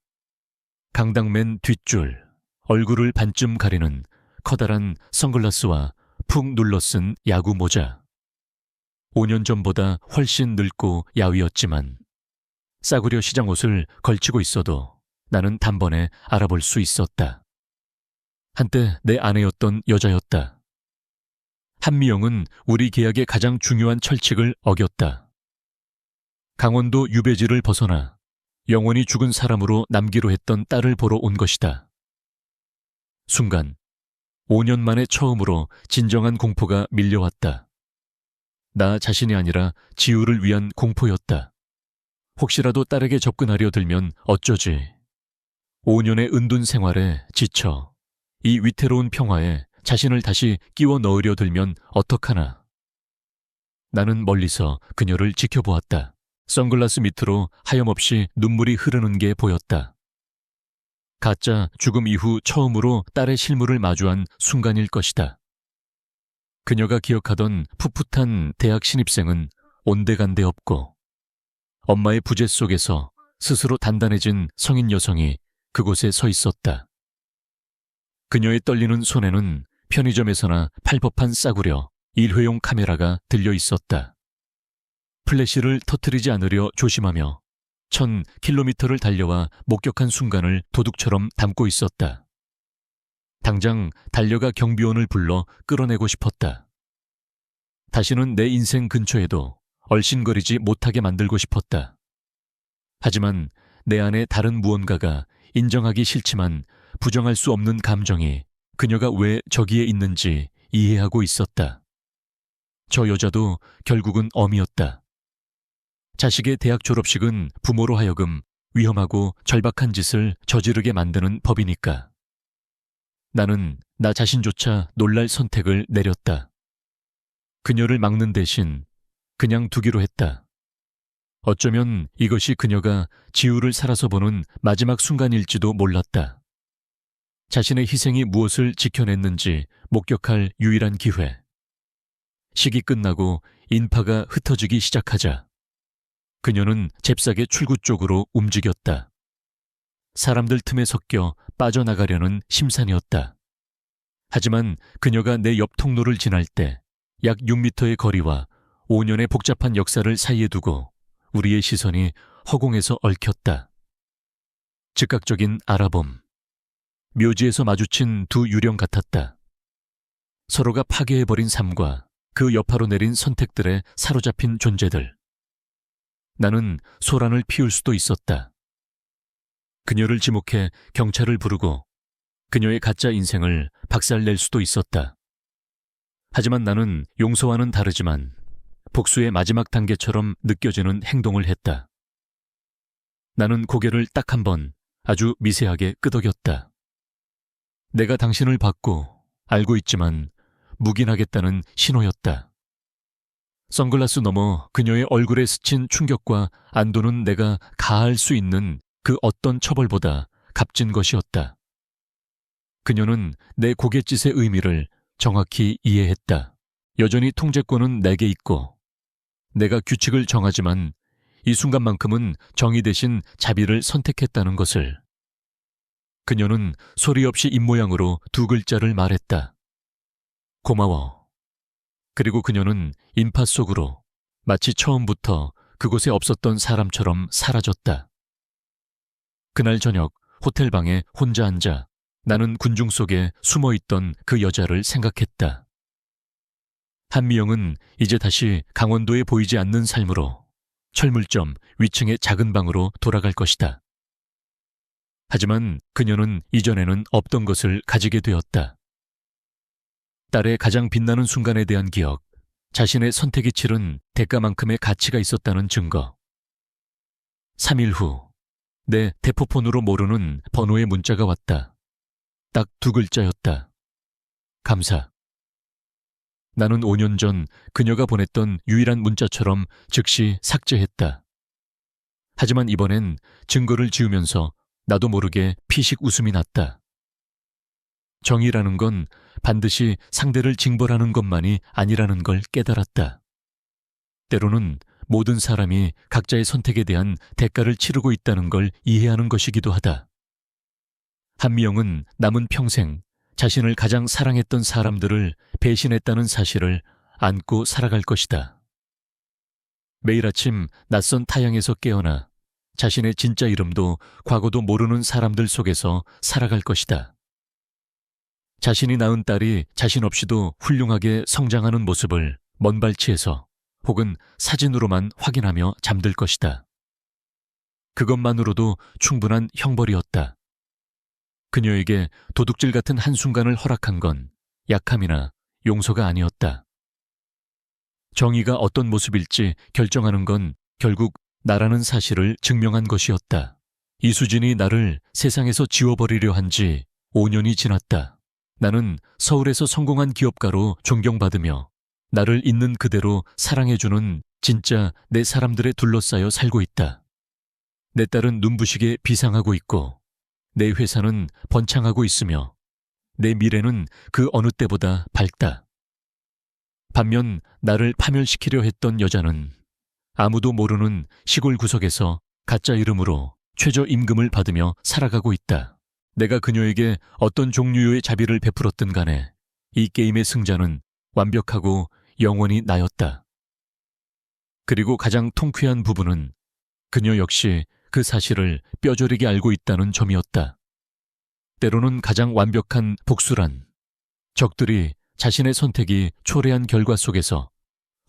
강당맨 뒷줄, 얼굴을 반쯤 가리는 커다란 선글라스와 푹 눌러쓴 야구 모자. 5년 전보다 훨씬 늙고 야위었지만 싸구려 시장 옷을 걸치고 있어도 나는 단번에 알아볼 수 있었다. 한때 내 아내였던 여자였다. 한미영은 우리 계약의 가장 중요한 철칙을 어겼다. 강원도 유배지를 벗어나 영원히 죽은 사람으로 남기로 했던 딸을 보러 온 것이다. 순간 5년 만에 처음으로 진정한 공포가 밀려왔다. 나 자신이 아니라 지우를 위한 공포였다. 혹시라도 딸에게 접근하려 들면 어쩌지. 5년의 은둔 생활에 지쳐 이 위태로운 평화에 자신을 다시 끼워 넣으려 들면 어떡하나. 나는 멀리서 그녀를 지켜보았다. 선글라스 밑으로 하염없이 눈물이 흐르는 게 보였다. 가짜 죽음 이후 처음으로 딸의 실물을 마주한 순간일 것이다. 그녀가 기억하던 풋풋한 대학 신입생은 온데간데 없고 엄마의 부재 속에서 스스로 단단해진 성인 여성이 그곳에 서 있었다. 그녀의 떨리는 손에는 편의점에서나 팔 법한 싸구려 일회용 카메라가 들려 있었다. 플래시를 터뜨리지 않으려 조심하며 1000km를 달려와 목격한 순간을 도둑처럼 담고 있었다. 당장 달려가 경비원을 불러 끌어내고 싶었다. 다시는 내 인생 근처에도 얼씬거리지 못하게 만들고 싶었다. 하지만 내 안에 다른 무언가가 인정하기 싫지만 부정할 수 없는 감정이 그녀가 왜 저기에 있는지 이해하고 있었다. 저 여자도 결국은 어미였다. 자식의 대학 졸업식은 부모로 하여금 위험하고 절박한 짓을 저지르게 만드는 법이니까. 나는 나 자신조차 놀랄 선택을 내렸다. 그녀를 막는 대신 그냥 두기로 했다. 어쩌면 이것이 그녀가 지우를 살아서 보는 마지막 순간일지도 몰랐다. 자신의 희생이 무엇을 지켜냈는지 목격할 유일한 기회. 식이 끝나고 인파가 흩어지기 시작하자 그녀는 잽싸게 출구 쪽으로 움직였다. 사람들 틈에 섞여 빠져나가려는 심산이었다. 하지만 그녀가 내 옆 통로를 지날 때 약 6m의 거리와 5년의 복잡한 역사를 사이에 두고 우리의 시선이 허공에서 얽혔다. 즉각적인 알아봄. 묘지에서 마주친 두 유령 같았다. 서로가 파괴해버린 삶과 그 여파로 내린 선택들에 사로잡힌 존재들. 나는 소란을 피울 수도 있었다. 그녀를 지목해 경찰을 부르고 그녀의 가짜 인생을 박살낼 수도 있었다. 하지만 나는 용서와는 다르지만 복수의 마지막 단계처럼 느껴지는 행동을 했다. 나는 고개를 딱 한 번 아주 미세하게 끄덕였다. 내가 당신을 받고 알고 있지만 묵인하겠다는 신호였다. 선글라스 너머 그녀의 얼굴에 스친 충격과 안도는 내가 가할 수 있는 그 어떤 처벌보다 값진 것이었다. 그녀는 내 고갯짓의 의미를 정확히 이해했다. 여전히 통제권은 내게 있고 내가 규칙을 정하지만 이 순간만큼은 정의 대신 자비를 선택했다는 것을. 그녀는 소리 없이 입모양으로 두 글자를 말했다. 고마워. 그리고 그녀는 인파 속으로 마치 처음부터 그곳에 없었던 사람처럼 사라졌다. 그날 저녁 호텔방에 혼자 앉아 나는 군중 속에 숨어있던 그 여자를 생각했다. 한미영은 이제 다시 강원도에 보이지 않는 삶으로 철물점 위층의 작은 방으로 돌아갈 것이다. 하지만 그녀는 이전에는 없던 것을 가지게 되었다. 딸의 가장 빛나는 순간에 대한 기억, 자신의 선택이 치른 대가만큼의 가치가 있었다는 증거. 3일 후, 내 대포폰으로 모르는 번호의 문자가 왔다. 딱 두 글자였다. 감사. 나는 5년 전 그녀가 보냈던 유일한 문자처럼 즉시 삭제했다. 하지만 이번엔 증거를 지우면서 나도 모르게 피식 웃음이 났다. 정의라는 건 반드시 상대를 징벌하는 것만이 아니라는 걸 깨달았다. 때로는 모든 사람이 각자의 선택에 대한 대가를 치르고 있다는 걸 이해하는 것이기도 하다. 한미영은 남은 평생 자신을 가장 사랑했던 사람들을 배신했다는 사실을 안고 살아갈 것이다. 매일 아침 낯선 타향에서 깨어나 자신의 진짜 이름도 과거도 모르는 사람들 속에서 살아갈 것이다. 자신이 낳은 딸이 자신 없이도 훌륭하게 성장하는 모습을 먼발치에서 혹은 사진으로만 확인하며 잠들 것이다. 그것만으로도 충분한 형벌이었다. 그녀에게 도둑질 같은 한순간을 허락한 건 약함이나 용서가 아니었다. 정의가 어떤 모습일지 결정하는 건 결국 나라는 사실을 증명한 것이었다. 이수진이 나를 세상에서 지워버리려 한 지 5년이 지났다. 나는 서울에서 성공한 기업가로 존경받으며 나를 있는 그대로 사랑해주는 진짜 내 사람들에 둘러싸여 살고 있다. 내 딸은 눈부시게 비상하고 있고 내 회사는 번창하고 있으며 내 미래는 그 어느 때보다 밝다. 반면 나를 파멸시키려 했던 여자는 아무도 모르는 시골 구석에서 가짜 이름으로 최저임금을 받으며 살아가고 있다. 내가 그녀에게 어떤 종류의 자비를 베풀었든 간에 이 게임의 승자는 완벽하고 영원히 나였다. 그리고 가장 통쾌한 부분은 그녀 역시 그 사실을 뼈저리게 알고 있다는 점이었다. 때로는 가장 완벽한 복수란 적들이 자신의 선택이 초래한 결과 속에서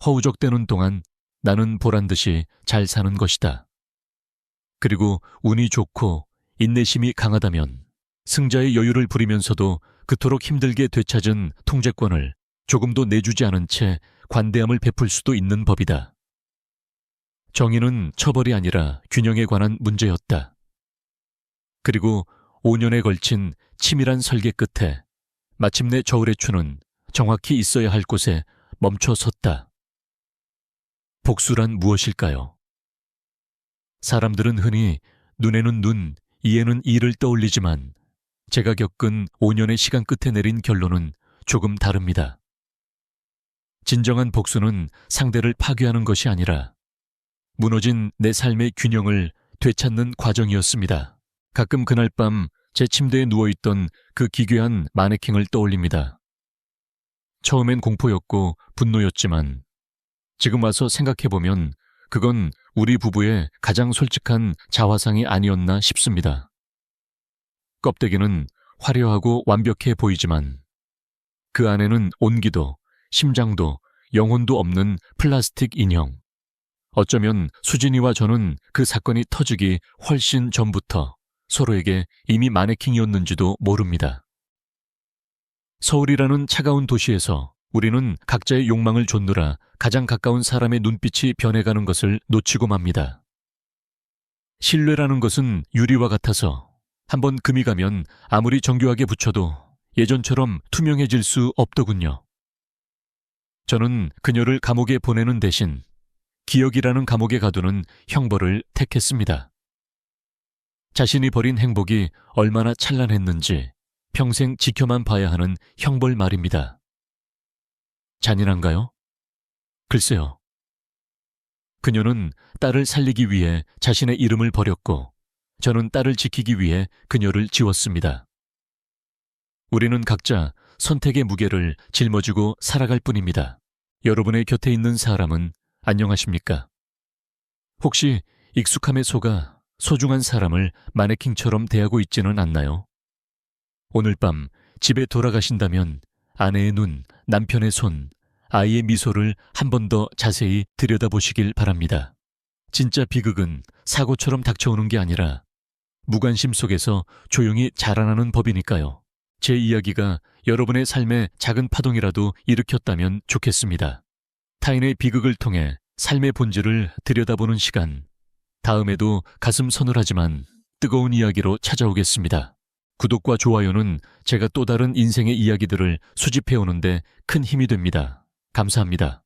허우적대는 동안 나는 보란듯이 잘 사는 것이다. 그리고 운이 좋고 인내심이 강하다면 승자의 여유를 부리면서도 그토록 힘들게 되찾은 통제권을 조금도 내주지 않은 채 관대함을 베풀 수도 있는 법이다. 정의는 처벌이 아니라 균형에 관한 문제였다. 그리고 5년에 걸친 치밀한 설계 끝에 마침내 저울의 추는 정확히 있어야 할 곳에 멈춰 섰다. 복수란 무엇일까요? 사람들은 흔히 눈에는 눈, 이에는 이를 떠올리지만 제가 겪은 5년의 시간 끝에 내린 결론은 조금 다릅니다. 진정한 복수는 상대를 파괴하는 것이 아니라 무너진 내 삶의 균형을 되찾는 과정이었습니다. 가끔 그날 밤 제 침대에 누워있던 그 기괴한 마네킹을 떠올립니다. 처음엔 공포였고 분노였지만 지금 와서 생각해보면 그건 우리 부부의 가장 솔직한 자화상이 아니었나 싶습니다. 껍데기는 화려하고 완벽해 보이지만 그 안에는 온기도 심장도 영혼도 없는 플라스틱 인형. 어쩌면 수진이와 저는 그 사건이 터지기 훨씬 전부터 서로에게 이미 마네킹이었는지도 모릅니다. 서울이라는 차가운 도시에서 우리는 각자의 욕망을 좇느라 가장 가까운 사람의 눈빛이 변해가는 것을 놓치고 맙니다. 신뢰라는 것은 유리와 같아서 한번 금이 가면 아무리 정교하게 붙여도 예전처럼 투명해질 수 없더군요. 저는 그녀를 감옥에 보내는 대신 기억이라는 감옥에 가두는 형벌을 택했습니다. 자신이 벌인 행복이 얼마나 찬란했는지 평생 지켜만 봐야 하는 형벌 말입니다. 잔인한가요? 글쎄요. 그녀는 딸을 살리기 위해 자신의 이름을 버렸고 저는 딸을 지키기 위해 그녀를 지웠습니다. 우리는 각자 선택의 무게를 짊어지고 살아갈 뿐입니다. 여러분의 곁에 있는 사람은 안녕하십니까? 혹시 익숙함에 속아 소중한 사람을 마네킹처럼 대하고 있지는 않나요? 오늘 밤 집에 돌아가신다면 아내의 눈, 남편의 손, 아이의 미소를 한 번 더 자세히 들여다보시길 바랍니다. 진짜 비극은 사고처럼 닥쳐오는 게 아니라 무관심 속에서 조용히 자라나는 법이니까요. 제 이야기가 여러분의 삶에 작은 파동이라도 일으켰다면 좋겠습니다. 타인의 비극을 통해 삶의 본질을 들여다보는 시간, 다음에도 가슴 서늘하지만 뜨거운 이야기로 찾아오겠습니다. 구독과 좋아요는 제가 또 다른 인생의 이야기들을 수집해오는데 큰 힘이 됩니다. 감사합니다.